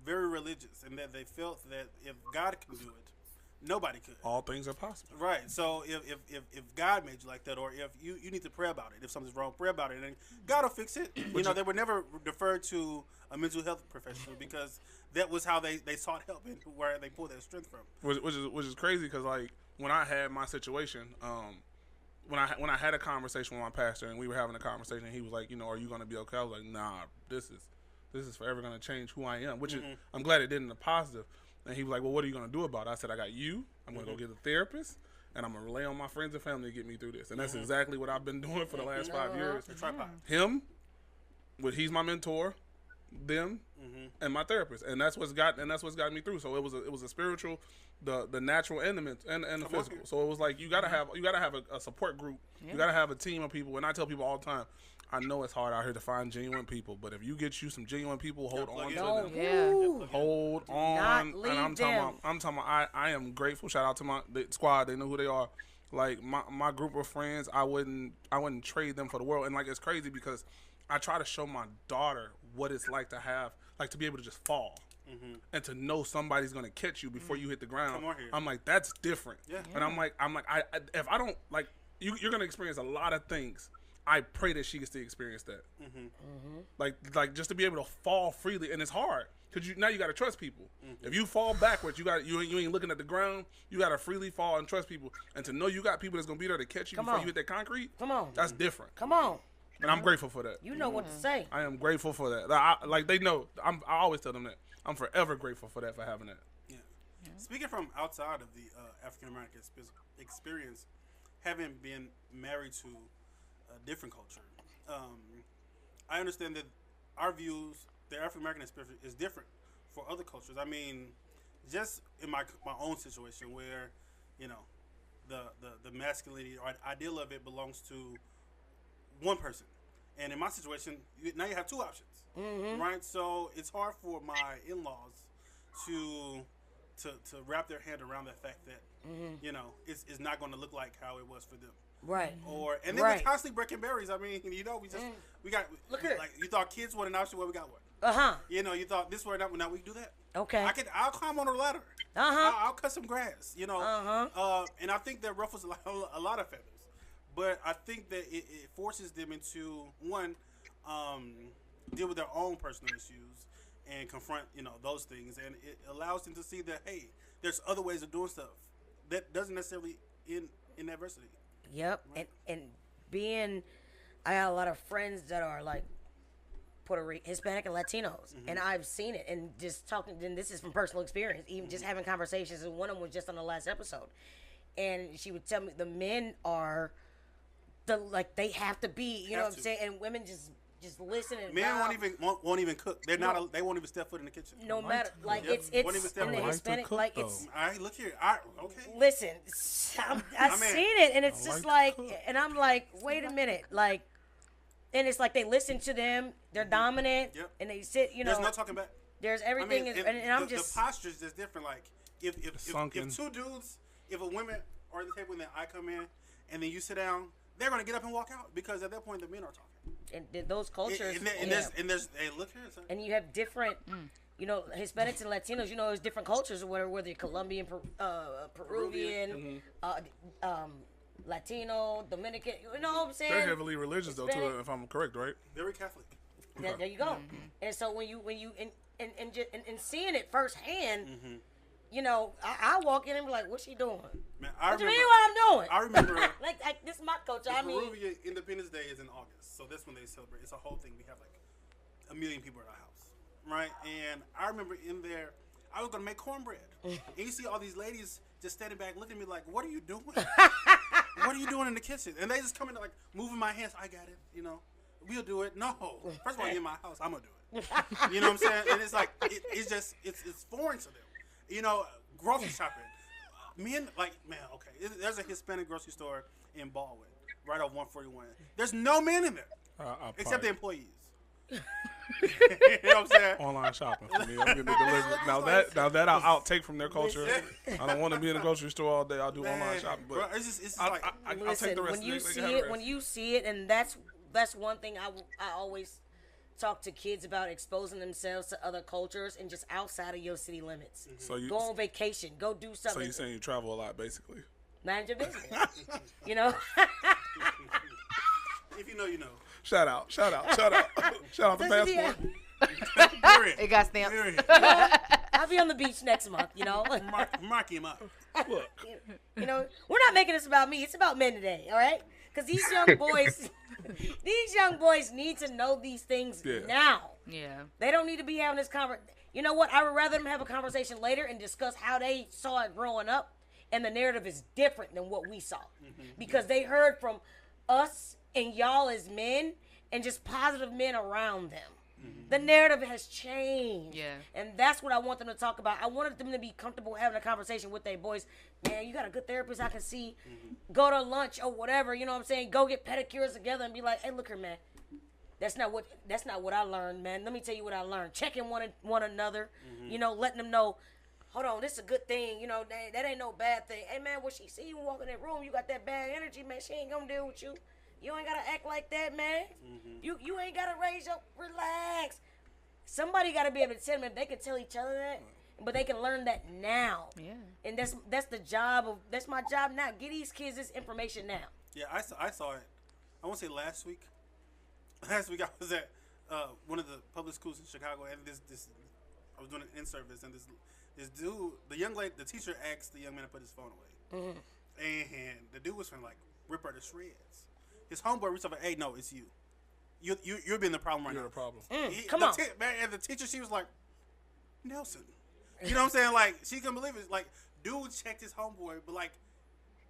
very religious, and that they felt that if God can do it, nobody could. All things are possible. Right. So if God made you like that, or if you need to pray about it, if something's wrong, pray about it, and God will fix it. They were never deferred to a mental health professional because that was how they sought help and where they pulled their strength from. Which is crazy because like when I had my situation, when I had a conversation with my pastor and we were having a conversation, he was like, are you gonna be okay? I was like, nah, this is forever gonna change who I am. Which is I'm glad it did in the positive. And he was like, well, what are you gonna do about it? I said, I got you. I'm gonna go get a therapist, and I'm gonna rely on my friends and family to get me through this. And that's exactly what I've been doing for the last 5 years. Him, he's my mentor, them, and my therapist, and that's what's got me through. So it was a spiritual, the natural and the physical. So it was like you gotta have a support group. Yeah. You gotta have a team of people. And I tell people all the time, I know it's hard out here to find genuine people, but if you get you some genuine people, hold on to them. Yeah. Hold on. And I'm talking about I am grateful. Shout out to the squad. They know who they are. Like my group of friends, I wouldn't trade them for the world. And like it's crazy because I try to show my daughter what it's like to have, like to be able to just fall. And to know somebody's gonna catch you before you hit the ground. I'm like, that's different. Yeah. And I'm like, if I don't like, you're gonna experience a lot of things. I pray that she gets to experience that. Like just to be able to fall freely, and it's hard because now you got to trust people. If you fall backwards, you ain't looking at the ground. You got to freely fall and trust people, and to know you got people that's gonna be there to catch you before you hit that concrete. Come on, that's different. Come on. And I'm grateful for that. You know what to say. I am grateful for that. They know. I always tell them that. I'm forever grateful for that, for having that. Yeah. Speaking from outside of the African American experience, having been married to a different culture, I understand that our views, the African American experience, is different for other cultures. I mean, just in my own situation where, the masculinity or ideal of it belongs to one person, and in my situation, now you have two options, right? So it's hard for my in-laws to wrap their head around the fact that it's not going to look like how it was for them, right? And then we're constantly breaking barriers. I mean, we got look at like you thought kids wanted an option, well we got one. You thought this way, now we can do that. Okay. I'll climb on a ladder. I'll cut some grass. And I think that ruffles a lot of feathers. But I think that it forces them into, one, deal with their own personal issues and confront, those things. And it allows them to see that, hey, there's other ways of doing stuff that doesn't necessarily end in adversity. Yep. Right? And I got a lot of friends that are like Puerto Rican, Hispanic, and Latinos. And I've seen it. And just talking, and this is from personal experience, even just having conversations. And one of them was just on the last episode. And she would tell me the men are they have to be, you know what I'm saying? And women just listen and men won't even cook. They're not. They won't even step foot in the kitchen. No matter, like Yep. it's Won't even step in the foot. Hispanic, cook, like though. it's. All right, look here. Okay. Listen, I've Man. seen it, and it's just like to like, cook. and I'm like, wait a minute, like, and it's like they listen to them, they're dominant, Yep. and they sit, you know, There's no talking back. there's I everything, mean, and I'm just, the posture is just different. Like if Sunken. two dudes, if a woman are at the table and then I come in and then you sit down, they're gonna get up and walk out because at that point the men are talking. and those cultures, And there's hey, look here, son. and you have different, you know, Hispanics and Latinos, you know, there's different cultures, whether they're Colombian, Peruvian, Latino, Dominican, you know what I'm saying? They're heavily religious though, too, if I'm correct, right? Very Catholic. There you go. And so when you and seeing it firsthand, you know, I walk in and be like, "What's she doing? Man, I What you remember. mean what I'm doing?" I remember. like this is my culture. The I mean, Peruvian Independence Day is in August, so that's when they celebrate. It's a whole thing. We have like 1 million people at our house, right? And I remember in there, I was gonna make cornbread, and you see all these ladies just standing back, looking at me like, "What are you doing? What are you doing in the kitchen?" And they just come in like moving my hands. I got it, you know. We'll do it. No, first of all, you're in my house. I'm gonna do it. You know what I'm saying? And it's like it's just it's foreign to them. You know, grocery shopping. Men like okay. There's a Hispanic grocery store in Baldwin, right off 141. There's no men in there except the employees. You know what I'm saying? Online shopping for me. I'm getting it delivered. Now that I'll take from their culture. I don't want to be in the grocery store all day. I'll do online shopping, but Bro, it's just I'll like listen, take the rest. when you They see can have the it, rest. when you see it, and that's one thing I always talk to kids about, exposing themselves to other cultures and just outside of your city limits. So you, Go on vacation. Go do so something. you saying you travel a lot, basically? Mind your business. You know. if you know, you know. Shout out shout out to Passport. Period. It got stamped. Period. I'll be on the beach next month. You know. Mark him up. Look, You know, we're not making this about me. It's about men today, all right? Because these young boys need to know these things now. Yeah. They don't need to be having this conversation. You know what? I would rather them have a conversation later and discuss how they saw it growing up, and the narrative is different than what we saw. Because they heard from us and y'all as men and just positive men around them. The narrative has changed. Yeah. And that's what I want them to talk about. I wanted them to be comfortable having a conversation with their boys. Man, you got a good therapist I can see. Go to lunch or whatever, you know what I'm saying? Go get pedicures together and be like, hey, look here, man. That's not what I learned, man. Let me tell you what I learned. Checking one another, you know, letting them know, hold on, this is a good thing, you know, that ain't no bad thing. Hey, man, when she see you walk in that room, you got that bad energy, man, she ain't gonna deal with you. You ain't gotta act like that, man. You ain't gotta raise your relax. Somebody gotta be able to tell them. They can tell each other that, but they can learn that now. Yeah. And that's my job now. Get these kids this information now. Yeah, I saw it. I want to say last week. Last week I was at one of the public schools in Chicago, and this I was doing an in-service, and this dude, the teacher asked the young man to put his phone away, and the dude was trying to like rip her to shreds. His homeboy reached over, hey, no, it's you. You're being the problem right you're now. the problem. Come on. And the teacher, she was like, Nelson. You know what I'm saying? Like, she couldn't believe it. Like, dude checked his homeboy, but like,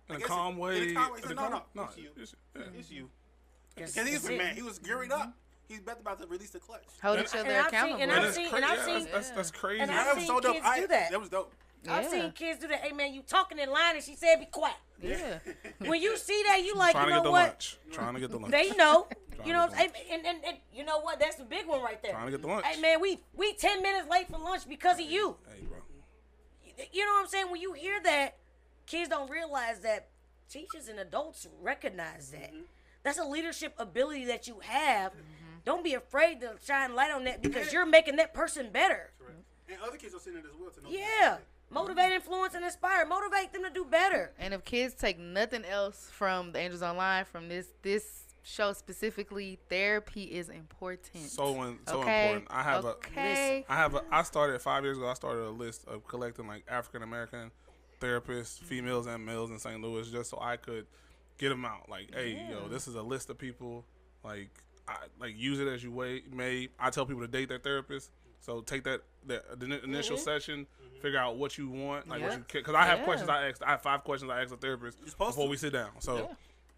In a calm way. In a calm way. He said, no, No, it's you. yeah. It's you. Yes, Because he's that's a it. man. He was gearing up. He's about to release the clutch. Hold each other and I've seen- accountable. and And I've it's seen- crazy. and I've seen- That's crazy. and I've That was seen so dope. kids do that. That was dope. I've Yeah. seen kids do that. Hey, man, you talking in line, and she said, be quiet. Yeah. When you see that, you like, Trying you to know get the what? lunch. Trying to get the lunch. They know. Trying You to know get what I'm saying? And you know what? That's the big one right there. Trying to get the lunch. Hey, man, we 10 minutes late for lunch because of you. Hey, bro. You know what I'm saying? When you hear that, kids don't realize that teachers and adults recognize that. That's a leadership ability that you have. Don't be afraid to shine light on that because you're making that person better. Correct. And other kids are seeing it as well. To know Yeah. Motivate, influence, and inspire. Motivate them to do better. And if kids take nothing else from the Angels Online, from this show specifically, therapy is important. So Okay? important. I started 5 years ago. I started a list of collecting like African American therapists, females and males in St. Louis, just so I could get them out. Like, hey, yo, this is a list of people. Like use it as you may. I tell people to date their therapist. So take the initial session, figure out what you want, like what you because I have questions I asked. I have 5 questions I ask a therapist before we sit down. So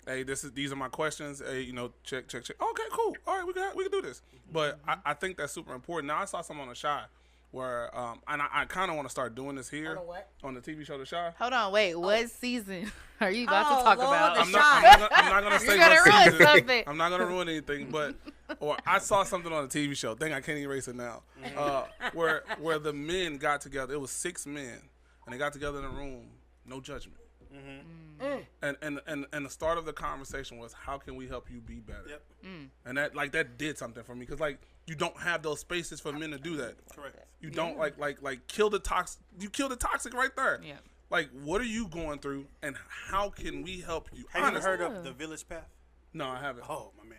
hey, these are my questions. Hey, check. Okay, cool. All right, we can do this. But I think that's super important. Now I saw something on the Shy where and I kind of want to start doing this here on the TV show The Shy. Hold on, wait. What season are you about to talk Lord, about? The I'm not gonna say You're gonna what ruin season. something. I'm not gonna ruin anything, but I saw something on a TV show. Dang, I can't erase it now. Where the men got together. It was 6 men, and they got together in a room, no judgment. And the start of the conversation was, how can we help you be better? Yep. And that did something for me, because you don't have those spaces for men to do that. Correct. You don't kill the toxic. You kill the toxic right there. Yeah. Like, what are you going through, and how can we help you? Have you heard of the Village Path? No, I haven't. Oh my man,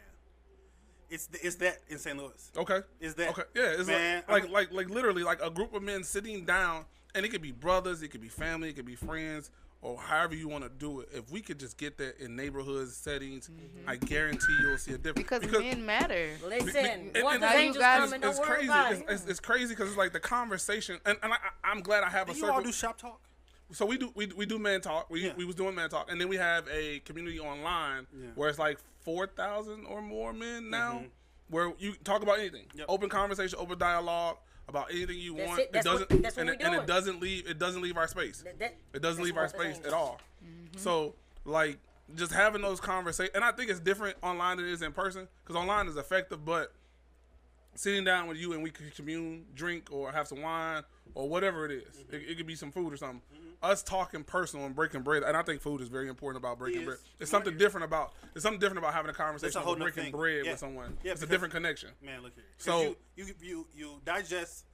it's that in St. Louis. Okay. Is that okay? Yeah, it's man, like literally like a group of men sitting down, and it could be brothers, it could be family, it could be friends, or however you want to do it. If we could just get that in neighborhoods, settings, I guarantee you'll see a difference. Because men matter. Listen, and what now the you angels guys- come and it's don't worry crazy. about it. It's crazy because it's like the conversation, and I'm glad I have do a you circle. all do shop talk? So we do man talk. We was doing man talk, and then we have a community online where it's like 4,000 or more men now, where you talk about anything, open conversation, open dialogue about anything you That's want. it. That's what and we it doing. doesn't leave our space. It doesn't leave our space at all. So like just having those conversations, and I think it's different online than it is in person, because online is effective, but sitting down with you and we could commune, drink, or have some wine, or whatever it is. It could be some food or something. Us talking personal and breaking bread, and I think food is very important about breaking bread. It's something different about having a conversation or breaking bread with someone. Yeah, it's a different connection. Man, look here. So you digest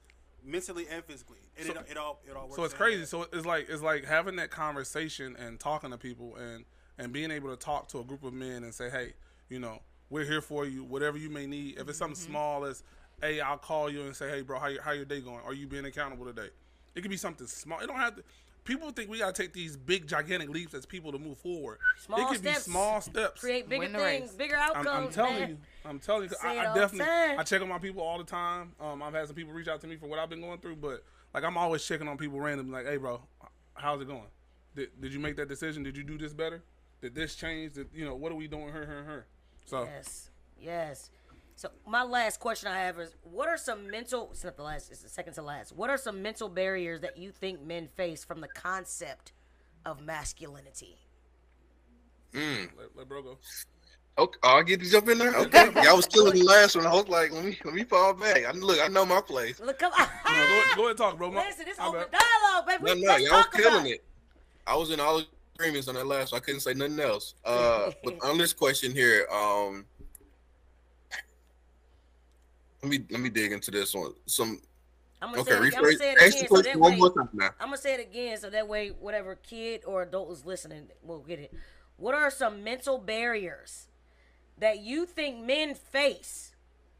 mentally and physically, and it all works. So it's crazy. So it's like having that conversation and talking to people and being able to talk to a group of men and say, hey, we're here for you, whatever you may need. If it's something small as, hey, I'll call you and say, hey, bro, how your day going? Are you being accountable today? It could be something small. It don't have to. People think we gotta take these big, gigantic leaps as people to move forward. Small it could steps. be small steps. Create bigger Win the things, race. bigger outcomes. I'm telling you. Say it I all the definitely, time. I check on my people all the time. I've had some people reach out to me for what I've been going through, but like I'm always checking on people randomly. Like, hey, bro, how's it going? Did you make that decision? Did you do this better? Did this change? What are we doing here? So Yes. So my last question I have is, what are some mental? It's not the last. It's the second to last. What are some mental barriers that you think men face from the concept of masculinity? let bro go. Okay, I'll get to jump in there. Okay, y'all was killing the last one. I was like, let me fall back. I know my place. Look, come on. Go ahead and talk, bro. Listen, it's My open bad. dialogue, baby. No, Let's y'all talk killing about it. I was in all agreements on that last one. I couldn't say nothing else. But on this question here, let me dig into this one. I'm gonna Okay, say it rephrase. again, Ask the so question that one way more time now. I'm gonna say it again, so that way whatever kid or adult is listening will get it. What are some mental barriers that you think men face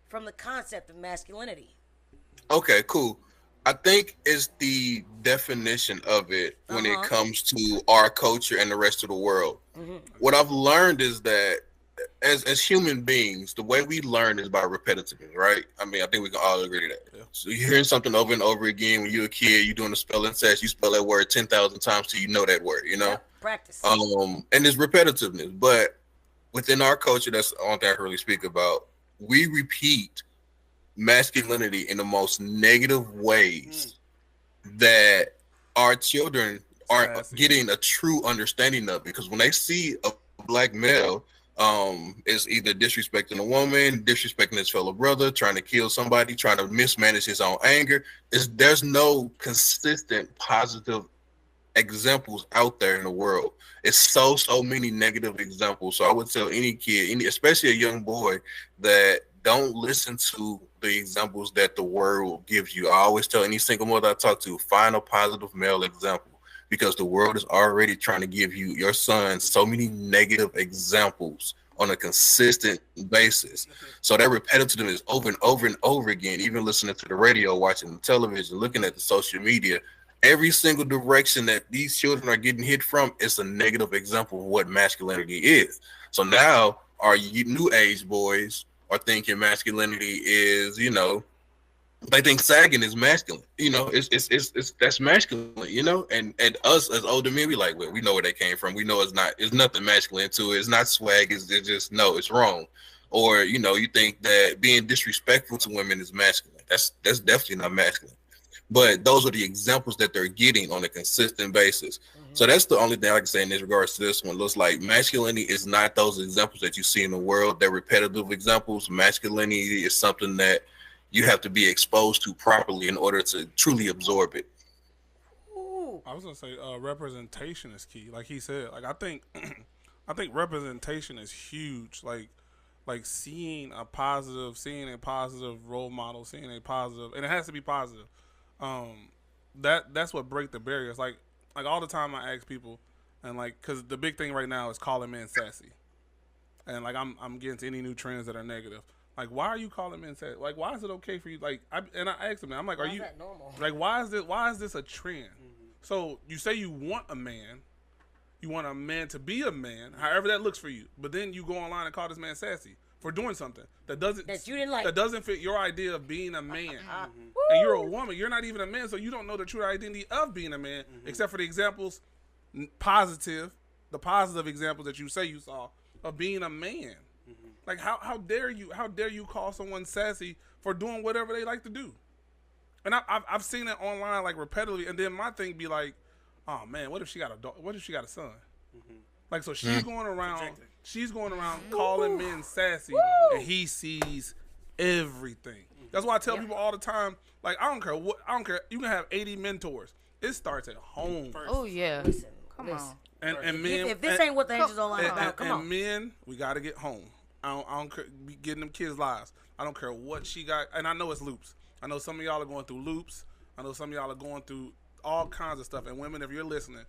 from the concept of masculinity? Okay, cool. I think it's the definition of it when it comes to our culture and the rest of the world. What I've learned is that as human beings, the way we learn is by repetitiveness, right? I mean, I think we can all agree to that. Yeah. So you're hearing something over and over again. When you're a kid, you're doing a spelling test, you spell that word 10,000 times till you know that word, Yeah, practice. And it's repetitiveness. But within our culture, that's the only thing I can really speak about. We repeat masculinity in the most negative ways that our children aren't getting a true understanding of, because when they see a black male is either disrespecting a woman, disrespecting his fellow brother, trying to kill somebody, trying to mismanage his own anger, there's no consistent positive examples out there in the world. It's so many negative examples. So I would tell any kid, especially a young boy, that don't listen to the examples that the world gives you. I always tell any single mother I talk to, find a positive male example, because the world is already trying to give you, your son, so many negative examples on a consistent basis. So that repetitiveness is over and over and over again, even listening to the radio, watching the television, looking at the social media. Every single direction that these children are getting hit from is a negative example of what masculinity is. So now our new age boys are thinking masculinity is, They think sagging is masculine. It's that's masculine. And us as older men, we like, well, we know where they came from. We know it's not. It's nothing masculine to it. It's not swag. It's just no. It's wrong. Or you think that being disrespectful to women is masculine. That's definitely not masculine. But those are the examples that they're getting on a consistent basis. So that's the only thing I can say in this regards to this one. Looks like masculinity is not those examples that you see in the world. They're repetitive examples. Masculinity is something that you have to be exposed to properly in order to truly absorb it. Ooh. I was gonna say representation is key. Like he said, like I think I think representation is huge. Like seeing a positive role model, seeing a positive, and it has to be positive. That's what break the barriers. Like all the time I ask people, and like, cause the big thing right now is calling men sassy, and like I'm getting to any new trends that are negative. Like, why are you calling men sassy? Like, why is it okay for you? Like, I asked them, I'm like, Why are is you that normal? like, why is this a trend? So you say you want a man. You want a man to be a man, however that looks for you. But then you go online and call this man sassy for doing something that That you didn't like. that doesn't fit your idea of being a man. And you're a woman. You're not even a man, so you don't know the true identity of being a man, except for the examples, the positive examples that you say you saw of being a man. Like how dare you call someone sassy for doing whatever they like to do? And I've seen it online like repetitively, and then my thing be like, oh man, what if she got a son? Like, so she's going around calling men sassy, and he sees everything. That's why I tell people all the time, like, I don't care. You can have 80 mentors. It starts at home. Oh yeah. Listen, Come listen. on. And men, If this ain't what the angels online and, about, come and on. men, we got to get home. I don't care, be getting them kids lives. I don't care what she got, and I know it's loops. I know some of y'all are going through loops. I know some of y'all are going through all kinds of stuff. And women, if you're listening,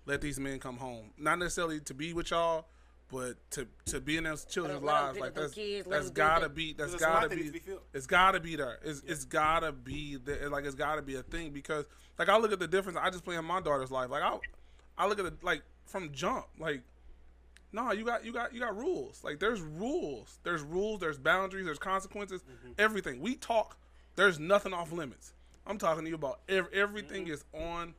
let these men come home. Not necessarily to be with y'all, but to be in their children's Let 'em lives. pick Like up them kids, let that's 'em do gotta that. be There's a lot that needs to be filled. it's gotta be there. It's gotta be there. Like, it's gotta be a thing, because like I look at the difference. I just play in my daughter's life. Like I look at it like from jump. Like, no, you got rules. Like, there's rules. There's boundaries, there's consequences, everything. We talk, there's nothing off limits. I'm talking to you about everything is on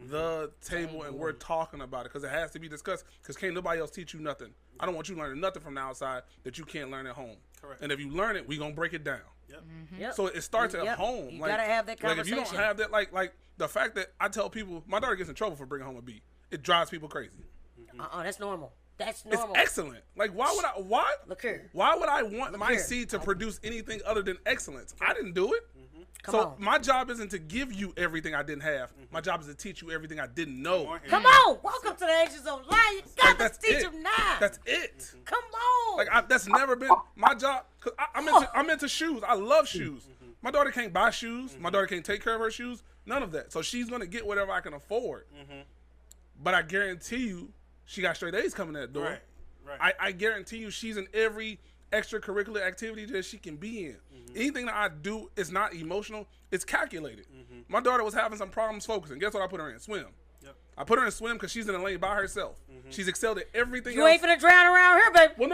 the table, and we're talking about it because it has to be discussed, because can't nobody else teach you nothing. I don't want you learning nothing from the outside that you can't learn at home. Correct. And if you learn it, we gonna break it down. Yep. Yep. So it starts at Yep. home. You gotta have that Like, if you don't conversation. have that, like the fact that I tell people, my daughter gets in trouble for bringing home a beat. It drives people crazy. That's normal. That's It's normal. excellent. Like, why would Look here. Why would I want my here. seed to produce anything other than excellence? I didn't do it. Come So on. my job isn't to give you everything I didn't have. My job is to teach you everything I didn't know. Come on. Welcome to the Angels Online. You got Like, to that's teach it. them now. That's it. Come on. Like, that's never been my job. Cause I'm into shoes. I love shoes. My daughter can't buy shoes. My daughter can't take care of her shoes. None of that. So she's gonna get whatever I can afford. But I guarantee you, she got straight A's coming at the door. Right. I guarantee you, she's in every extracurricular activity that she can be in. Anything that I do is not emotional. It's calculated. My daughter was having some problems focusing. Guess what I put her in? Swim. Yep. I put her in swim because she's in a lane by herself. She's excelled at everything you else. ain't finna drown around here, baby. Well,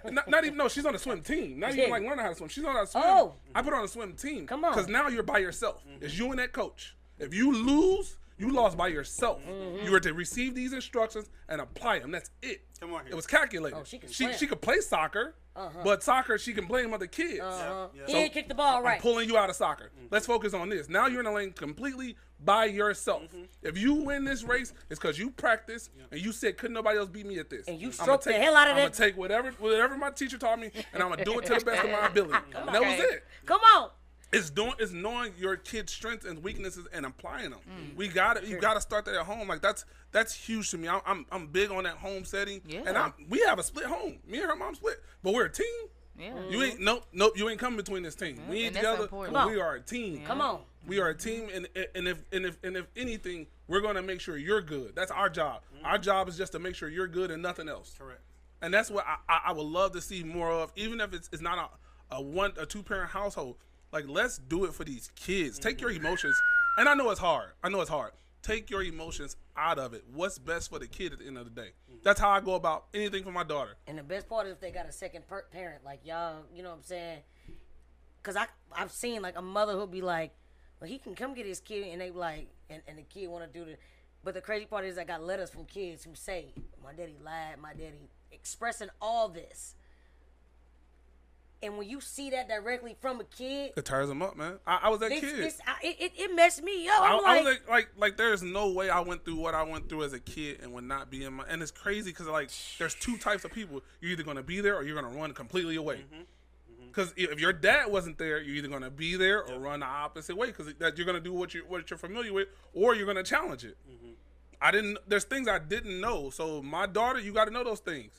no, not even. No, she's on a swim team. Not even Yeah. like learning how to swim. She's on a swim. Oh. I put her on a swim team. Come on. Because now you're by yourself. It's you and that coach. If you lose, you lost by yourself. You were to receive these instructions and apply them. That's it. Come on here. It was calculated. Oh, she can swim. she could play soccer, but soccer she can blame other kids. Yeah. He ain't kicked the ball right. I'm pulling you out of soccer. Let's focus on this. Now you're in a lane completely by yourself. If you win this race, it's because you practiced and you said, couldn't nobody else beat me at this. And you I'ma stroked the hell out of I'm going that. to take whatever my teacher taught me, and I'm going to do it to the best of my ability. And that was it. Come on. It's knowing your kid's strengths and weaknesses and applying them. You gotta start that at home. Like, that's huge to me. I'm big on that home setting. Yeah. And we have a split home. Me and her mom split, but we're a team. Yeah. You ain't nope. You ain't coming between this team. We ain't And that's together. important. But we are a team. Come on. We are a team, and if anything, we're gonna make sure you're good. That's our job. Our job is just to make sure you're good and nothing else. Correct. And that's what I would love to see more of, even if it's not a two parent household. Like, let's do it for these kids. Take your emotions, and I know it's hard. Take your emotions out of it. What's best for the kid at the end of the day? That's how I go about anything for my daughter. And the best part is if they got a second parent, like y'all, you know what I'm saying? cause I've seen like a mother who'll be like, well, he can come get his kid, and they be like, and the kid want to do the, but the crazy part is I got letters from kids who say my daddy lied, my daddy expressing all this. And when you see that directly from a kid, It tears them up, man. I was that kid. It messed me up. I'm I like, was like, there's no way I went through what I went through as a kid and would not be in my. And it's crazy because like, there's two types of people. You're either gonna be there or you're gonna run completely away. Because if your dad wasn't there, you're either gonna be there or run the opposite way. Because that you're gonna do what you're familiar with, or you're gonna challenge it. There's things I didn't know. So my daughter, you got to know those things.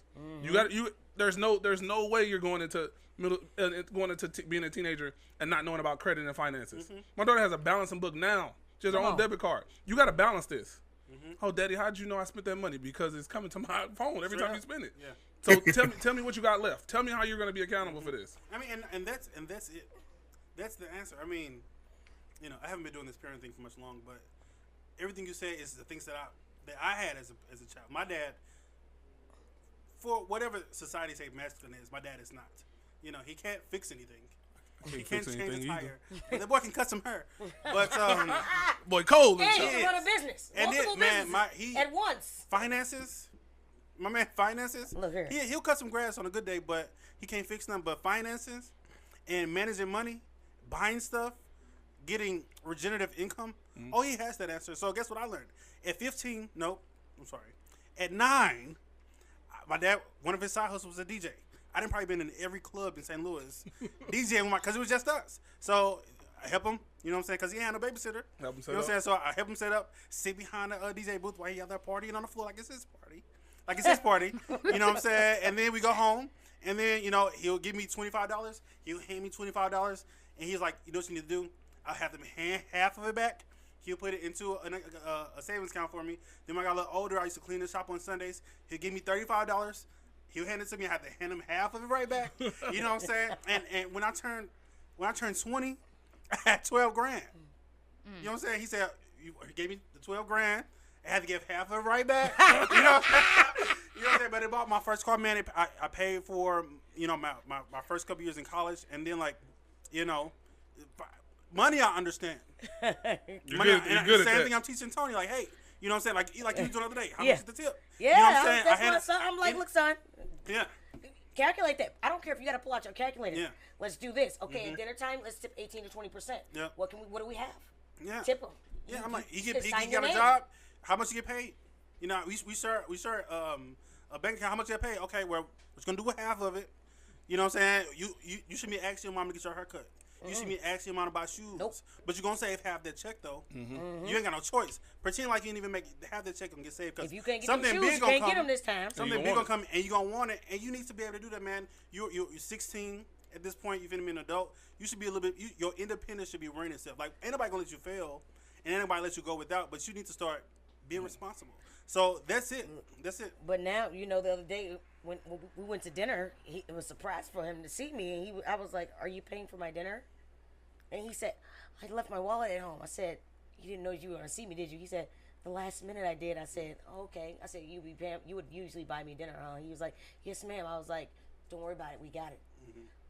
There's no way you're going into being a teenager and not knowing about credit and finances. My daughter has a balancing book now. She has her own debit card. You got to balance this. Oh, Daddy, how'd you know I spent that money? Because it's coming to my phone every time you spend it. Yeah. So tell me what you got left. Tell me how you're going to be accountable for this. I mean, and that's it. That's the answer. I mean, you know, I haven't been doing this parenting thing for much long, but everything you say is the things that I had as a child. My dad, for whatever society say masculine is, my dad is not. You know, he can't fix anything. He can't change a tire. The boy can cut some hair, but boy, cold. and he can run a business, multiple businesses at once. Finances. My man, finances. Look here. He'll cut some grass on a good day, but he can't fix nothing. But finances and managing money, buying stuff, getting regenerative income. Oh, he has that answer. So guess what I learned? At 15, nope, I'm sorry. At 9, my dad, one of his side hustles was a DJ. I done probably been in every club in St. Louis DJing because it was just us. So I help him, you know what I'm saying? Because he had no babysitter. Help him set you know what I'm up. saying? So I help him set up, sit behind the DJ booth while he out there partying on the floor like it's his party. Like it's his party. You know what I'm saying? And then we go home, and then, you know, he'll give me $25. He'll hand me $25, and he's like, you know what you need to do? I'll have him hand half of it back. He'll put it into a savings account for me. Then when I got a little older, I used to clean the shop on Sundays. He'll give me $35. He'll hand it to me. I have to hand him half of it right back. You know what I'm saying? And when I turned 20, I had 12 grand. You know what I'm saying? He said he gave me the 12 grand. I had to give half of it right back. You know what I'm saying? You know what I'm saying? But it bought my first car, man. I paid for, you know, my first couple years in college, and then, like, you know, money I understand. You're Money, good, and you're good the at same that. thing I'm teaching Tony. Like, hey, you know what I'm saying? Like you was doing the other day. How Yeah. much is the tip? Yeah, You know what I'm saying? that's I had what son. I'm like, look, son, Yeah. calculate that. I don't care if you got to pull out your calculator. Yeah. Let's do this. Okay, at dinner time, let's tip 18 to 20%. Yeah. What do we have? Yeah. Tip them. Yeah, I'm like, he just got sign your a name. job. How much you get paid? You know, we start a bank account. How much you get paid? Okay, well, we're just gonna do half of it. You know what I'm saying? You should be asking your mom to get your haircut. You should be asking your mom to buy shoes. Nope. But you're gonna save half that check though. You ain't got no choice. Pretend like you didn't even make half that check and get saved. Cause If you can't get something them big shoes, you gonna can't come. get them this time. Something You big gonna gonna come, and you gonna want it, and you need to be able to do that, man. You're 16 at this point. You're finna be an adult. You should be a little bit. Your independence should be running itself. Like ain't nobody gonna let you fail, and ain't nobody let you go without. But you need to start being responsible. So that's it. That's it. But now, you know, the other day when we went to dinner, it was a surprise for him to see me. And I was like, "Are you paying for my dinner?" And he said, "I left my wallet at home." I said, "You didn't know you were going to see me, did you?" He said, "The last minute I did." I said, "Oh, okay." I said, "You would usually buy me dinner, huh?" He was like, "Yes, ma'am." I was like, "Don't worry about it. We got it."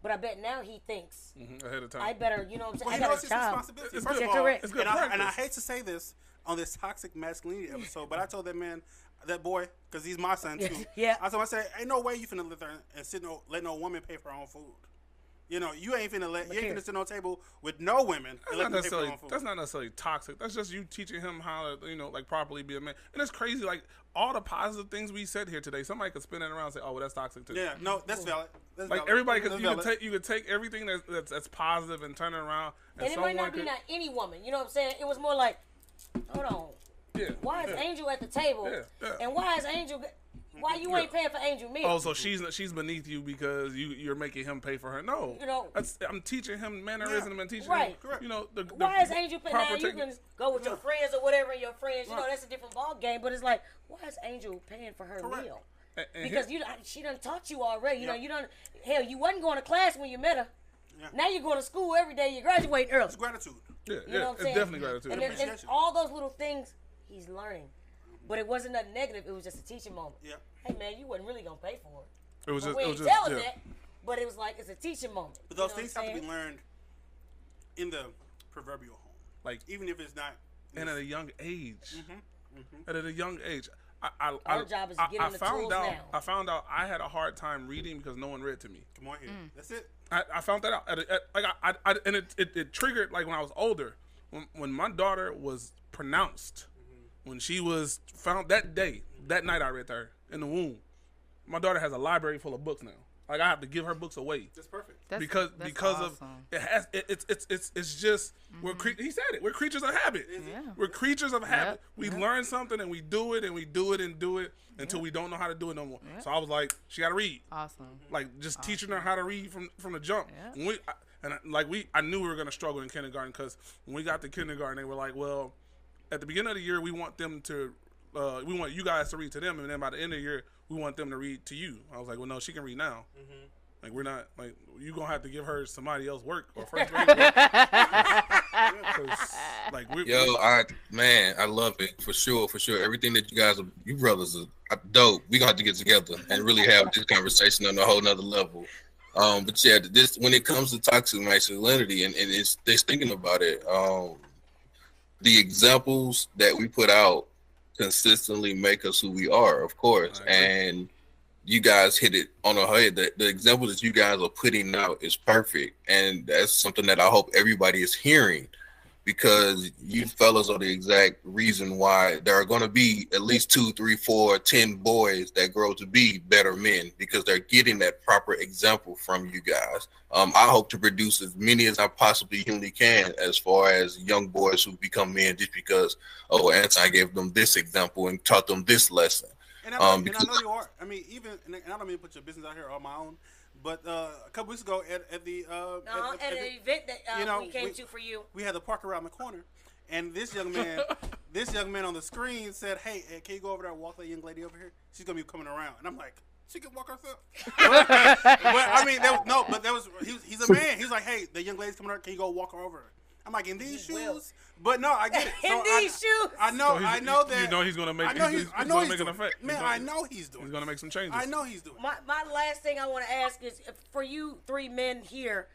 But I bet now he thinks Ahead of time. I better, you know what I'm saying? Well, I he got knows a his child. responsibility. It's First good. of all, correct. It's good and I practice. hate to say this on this toxic masculinity episode, but I told that man, that boy, because he's my son too. Yeah. I said, ain't no way you finna live there and let no woman pay for her own food. You know, you ain't finna sit on a table with no women and let them pay for their own food. That's not necessarily toxic. That's just you teaching him how to, you know, like properly be a man. And it's crazy, like all the positive things we said here today. Somebody could spin it around and say, "Oh, well, that's toxic too." Yeah, no, that's valid. That's Like valid. everybody That's could valid. you could take everything that's positive and turn it around. And it might not be not any woman, you know what I'm saying? It was more like, hold on. Yeah. Why is yeah. Angel at the table? Yeah. And why is Angel? Why you ain't paying for Angel meal? Oh, so she's beneath you because you're making him pay for her. No, You know- I'm teaching him mannerism and teaching Right. him, you know, the Why is Angel paying? Now proper you technique. can go with your friends or whatever, and your friends, you know, that's a different ball game. But it's like, why is Angel paying for her Correct. meal? And Because she done taught you already. You know, you done. Hell, you wasn't going to class when you met her. Yeah. Now you're going to school every day. You're graduating early. It's gratitude. yeah, You know what I'm it's saying? definitely gratitude. And, and all those little things he's learning. But it wasn't nothing negative. It was just a teaching moment. Yeah. Hey, man, you wasn't really going to pay for it. It was But just, we it ain't was just, telling yeah. that. But it was like, it's a teaching moment. But those You know things what I'm have to be saying? learned in the proverbial home, Like, even if it's not. and at a young age. Mm-hmm. At a young age. Our job is to get them the tools now. I found out I had a hard time reading because no one read to me. Come on here. That's it. I found that out. And it triggered like when I was older. When my daughter was pronounced, when she was found that day, that night I read to her in the womb. My daughter has a library full of books now. Like I have to give her books away. That's perfect. Because awesome. of it has it's just he said it. We're creatures of habit. Yeah. We're creatures of habit. Yep. We learn something and we do it and we do it and do it until we don't know how to do it no more. Yep. So I was like, she got to read. Awesome. Like just teaching her how to read from the jump. Yeah. I knew we were gonna struggle in kindergarten because when we got to kindergarten, they were like, well, at the beginning of the year we want them to, we want you guys to read to them, and then by the end of the year we want them to read to you. I was like, well, no, she can read now. Like we're not like you gonna have to give her somebody else work or first grade work. Like I love it for sure. Everything that you brothers are dope. We gonna have to get together and really have this conversation on a whole nother level. But yeah, this when it comes to toxic masculinity and it's thinking about it, the examples that we put out consistently make us who we are, of course, and you guys hit it on the head. The example that you guys are putting out is perfect, and that's something that I hope everybody is hearing, because you fellas are the exact reason why there are going to be at least 2, 3, 4, 10 boys that grow to be better men, because they're getting that proper example from you guys. I hope to produce as many as I possibly humanly can as far as young boys who become men just because, Anton gave them this example and taught them this lesson. And I know you are. I mean, and I don't mean to put your business out here on my own, but a couple weeks ago at an event that we came to for you, we had the park around the corner, and this young man, on the screen said, "Hey, can you go over there and walk that young lady over here? She's gonna be coming around." And I'm like, "She can walk herself." But I mean, he's a man. He's like, "Hey, the young lady's coming over. Can you go walk her over?" I'm like, in these shoes? But no, I get it. In these shoes? I know that. You know he's going to make, he's gonna make an effect. Man, I know he's doing it. He's going to make some changes. I know he's doing it. My last thing I want to ask is, for you 3 men here,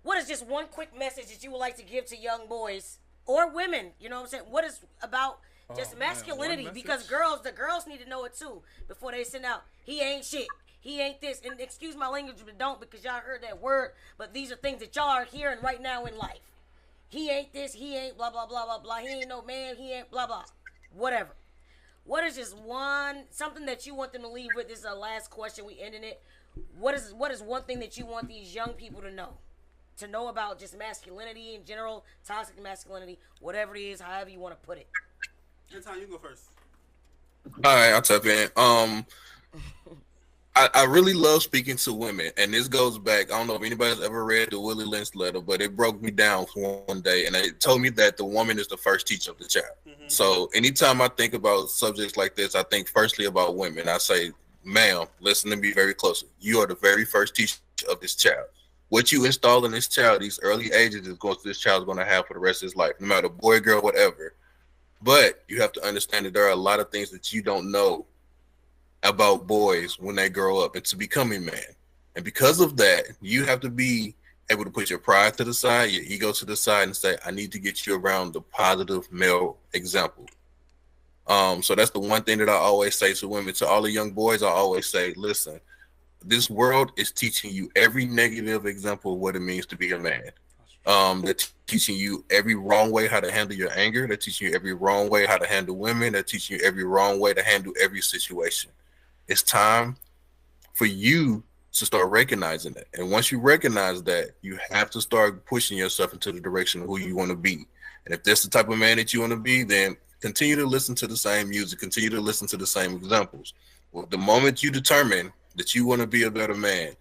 what is just one quick message that you would like to give to young boys or women? You know what I'm saying? What is about just masculinity? Because the girls need to know it too before they send out, he ain't shit. He ain't this. And excuse my language, but don't, because y'all heard that word. But these are things that y'all are hearing right now in life. He ain't this, he ain't blah, blah, blah, blah, blah. He ain't no man, he ain't blah, blah. Whatever. What is just something that you want them to leave with? This is our last question. We ending it. What is one thing that you want these young people to know? To know about just masculinity in general, toxic masculinity, whatever it is, however you want to put it. Anton, you can go first. All right, I'll tap in. I really love speaking to women, and this goes back. I don't know if anybody's ever read the Willie Lynch letter, but it broke me down for one day, and it told me that the woman is the first teacher of the child. So anytime I think about subjects like this, I think firstly about women. I say, ma'am, listen to me very closely. You are the very first teacher of this child. What you install in this child, these early ages, this child is going to have for the rest of his life, no matter boy, girl, whatever. But you have to understand that there are a lot of things that you don't know about boys when they grow up and to become a man. And because of that, you have to be able to put your pride to the side, your ego to the side, and say, I need to get you around the positive male example. So that's the one thing that I always say to women. To all the young boys, I always say, listen, this world is teaching you every negative example of what it means to be a man. They're teaching you every wrong way how to handle your anger. They're teaching you every wrong way how to handle women. They're teaching you every wrong way to handle every situation. It's time for you to start recognizing that. And once you recognize that, you have to start pushing yourself into the direction of who you want to be. And if that's the type of man that you want to be, then continue to listen to the same music, continue to listen to the same examples. Well, the moment you determine that you want to be a better man,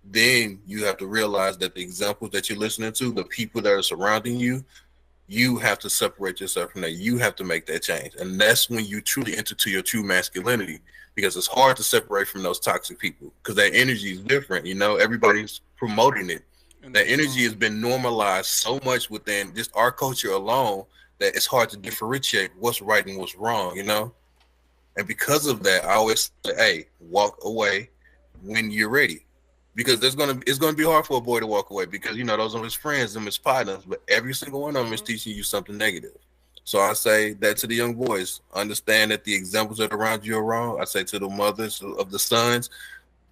then you have to realize that the examples that you're listening to, the people that are surrounding you, you have to separate yourself from that. You have to make that change. And that's when you truly enter to your true masculinity, because it's hard to separate from those toxic people because that energy is different. You know, everybody's promoting it. That energy has been normalized so much within just our culture alone that it's hard to differentiate what's right and what's wrong, you know? And because of that, I always say, hey, walk away when you're ready. because it's gonna be hard for a boy to walk away because those are his friends and his partners, but every single one of them is teaching you something negative. So I say that to the young boys, understand that the examples that are around you are wrong. I say to the mothers of the sons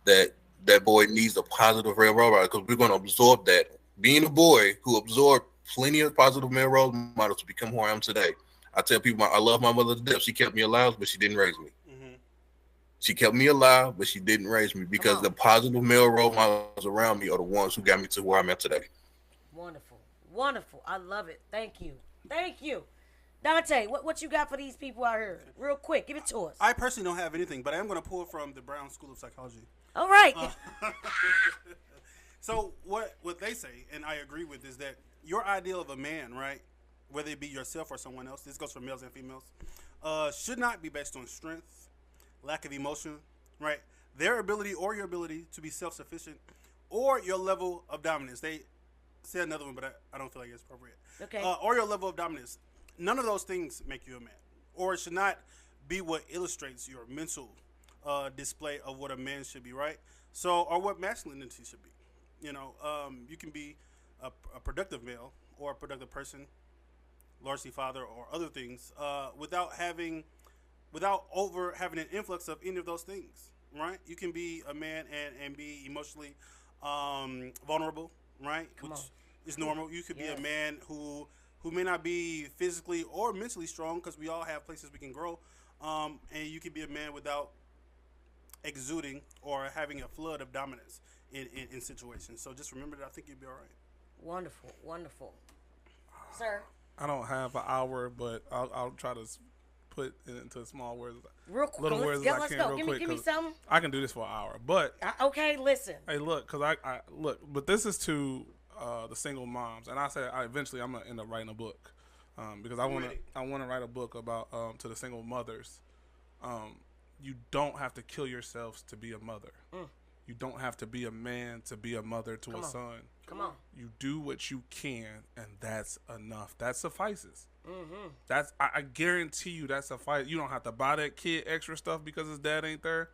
that that boy needs a positive role model because we're going to absorb that. Being a boy who absorbed plenty of positive male role models to become who I am today. I tell people I love my mother to death. She kept me alive, but she didn't raise me. Mm-hmm. She kept me alive, but she didn't raise me because the positive male role models around me are the ones who got me to where I'm at today. Wonderful. Wonderful. I love it. Thank you. Thank you. Dante, what you got for these people out here? Real quick, give it to us. I personally don't have anything, but I am going to pull from the Brown School of Psychology. All right. So what they say, and I agree with, is that your ideal of a man, right, whether it be yourself or someone else, this goes for males and females, should not be based on strength, lack of emotion, right, their ability or your ability to be self-sufficient, or your level of dominance. They said another one, but I don't feel like it's appropriate. Okay. Or your level of dominance. None of those things make you a man, or it should not be what illustrates your mental display of what a man should be, right? So, or what masculinity should be. You can be a productive male or a productive person, largely father or other things, without having an influx of any of those things, right? You can be a man and be emotionally vulnerable, right? Which is normal. You could be a man who may not be physically or mentally strong, because we all have places we can grow, and you can be a man without exuding or having a flood of dominance in situations. So just remember that. I think you'll be all right. Wonderful, wonderful. Sir? I don't have an hour, but I'll try to put it into small words. Real quick. Little words Let's go. Give me something. I can do this for an hour. But okay, listen. Hey, look, because I look, but this is to the single moms, and I said eventually I'm gonna end up writing a book, because I want to write a book about to the single mothers. You don't have to kill yourselves to be a mother. You don't have to be a man to be a mother to a son. Come on. You do what you can, and that's enough. That suffices. That's I guarantee you that suffices. You don't have to buy that kid extra stuff because his dad ain't there.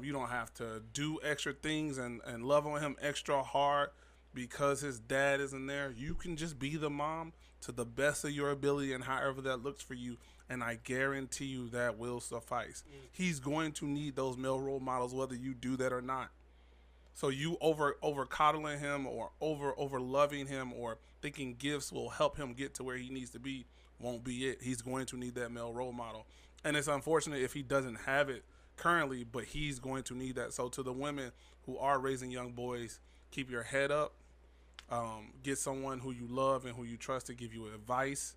You don't have to do extra things and love on him extra hard because his dad isn't there. You can just be the mom to the best of your ability and however that looks for you. And I guarantee you that will suffice. He's going to need those male role models, whether you do that or not. So you over coddling him or over loving him or thinking gifts will help him get to where he needs to be won't be it. He's going to need that male role model. And it's unfortunate if he doesn't have it currently, but he's going to need that. So to the women who are raising young boys, keep your head up. Get someone who you love and who you trust to give you advice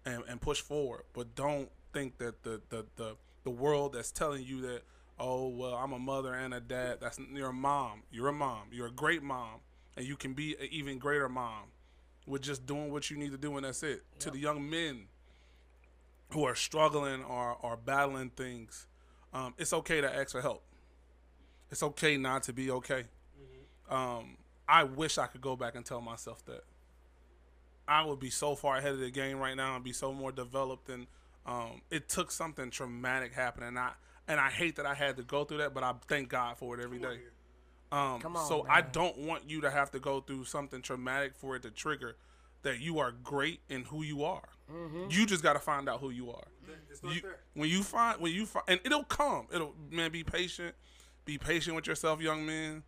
and push forward. But don't think that the world that's telling you that, oh, well, I'm a mother and a dad. You're a mom. You're a mom. You're a great mom. And you can be an even greater mom with just doing what you need to do, and that's it. Yep. To the young men who are struggling or battling things, it's okay to ask for help. It's okay not to be okay. I wish I could go back and tell myself that. I would be so far ahead of the game right now and be so more developed. And it took something traumatic happening. And I hate that I had to go through that, but I thank God for it every day. So man. I don't want you to have to go through something traumatic for it to trigger that you are great in who you are. You just got to find out who you are. It's not fair. When you find, and it'll come. Be patient. Be patient with yourself, young men.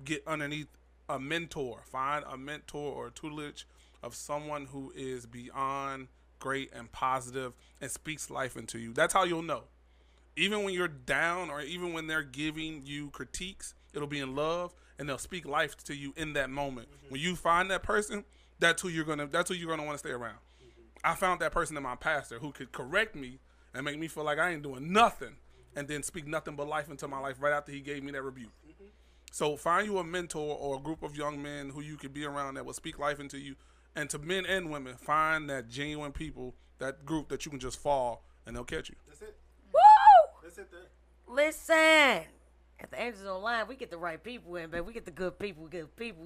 Get underneath a mentor. Find a mentor or a tutelage of someone who is beyond great and positive and speaks life into you. That's how you'll know. Even when you're down or even when they're giving you critiques, it'll be in love and they'll speak life to you in that moment. When you find that person, that's who you're gonna want to stay around. I found that person in my pastor who could correct me and make me feel like I ain't doing nothing and then speak nothing but life into my life right after he gave me that rebuke. So find you a mentor or a group of young men who you could be around that will speak life into you. And to men and women, find that genuine people, that group that you can just fall and they'll catch you. That's it. Woo! That's it there. Listen. At the Angels Online, we get the right people in, baby. We get the good people,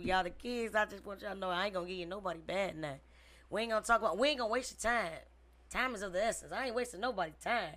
Y'all the kids, I just want y'all to know I ain't going to give you nobody bad now. We ain't going to waste your time. Time is of the essence. I ain't wasting nobody's time.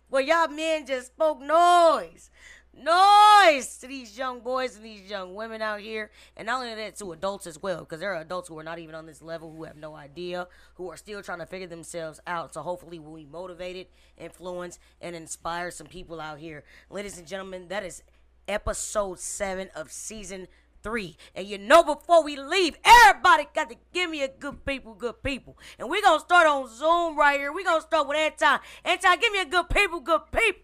Well, y'all men just spoke noise. Noise to these young boys and these young women out here. And not only that, to adults as well, because there are adults who are not even on this level, who have no idea, who are still trying to figure themselves out. So hopefully we motivated, influence, and inspire some people out here. Ladies and gentlemen, that is episode 7 of season 3. And you know, before we leave, everybody got to give me a good people, good people. And we're going to start on Zoom right here. We're going to start with Anton. Anton, give me a good people, good people.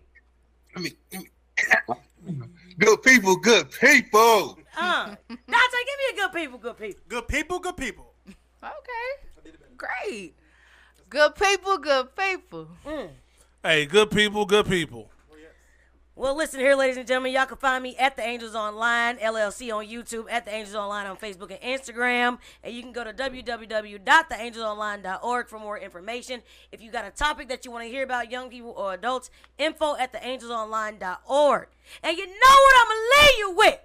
Good people, good people. Dante, give me a good people, good people. Good people, good people. Okay. Great. Good people, good people. Hey, good people, good people. Well, listen here, ladies and gentlemen. Y'all can find me at The Angels Online, LLC on YouTube, at The Angels Online on Facebook and Instagram. And you can go to www.theangelsonline.org for more information. If you got a topic that you want to hear about, young people or adults, info at theangelsonline.org. And you know what I'm going to leave you with?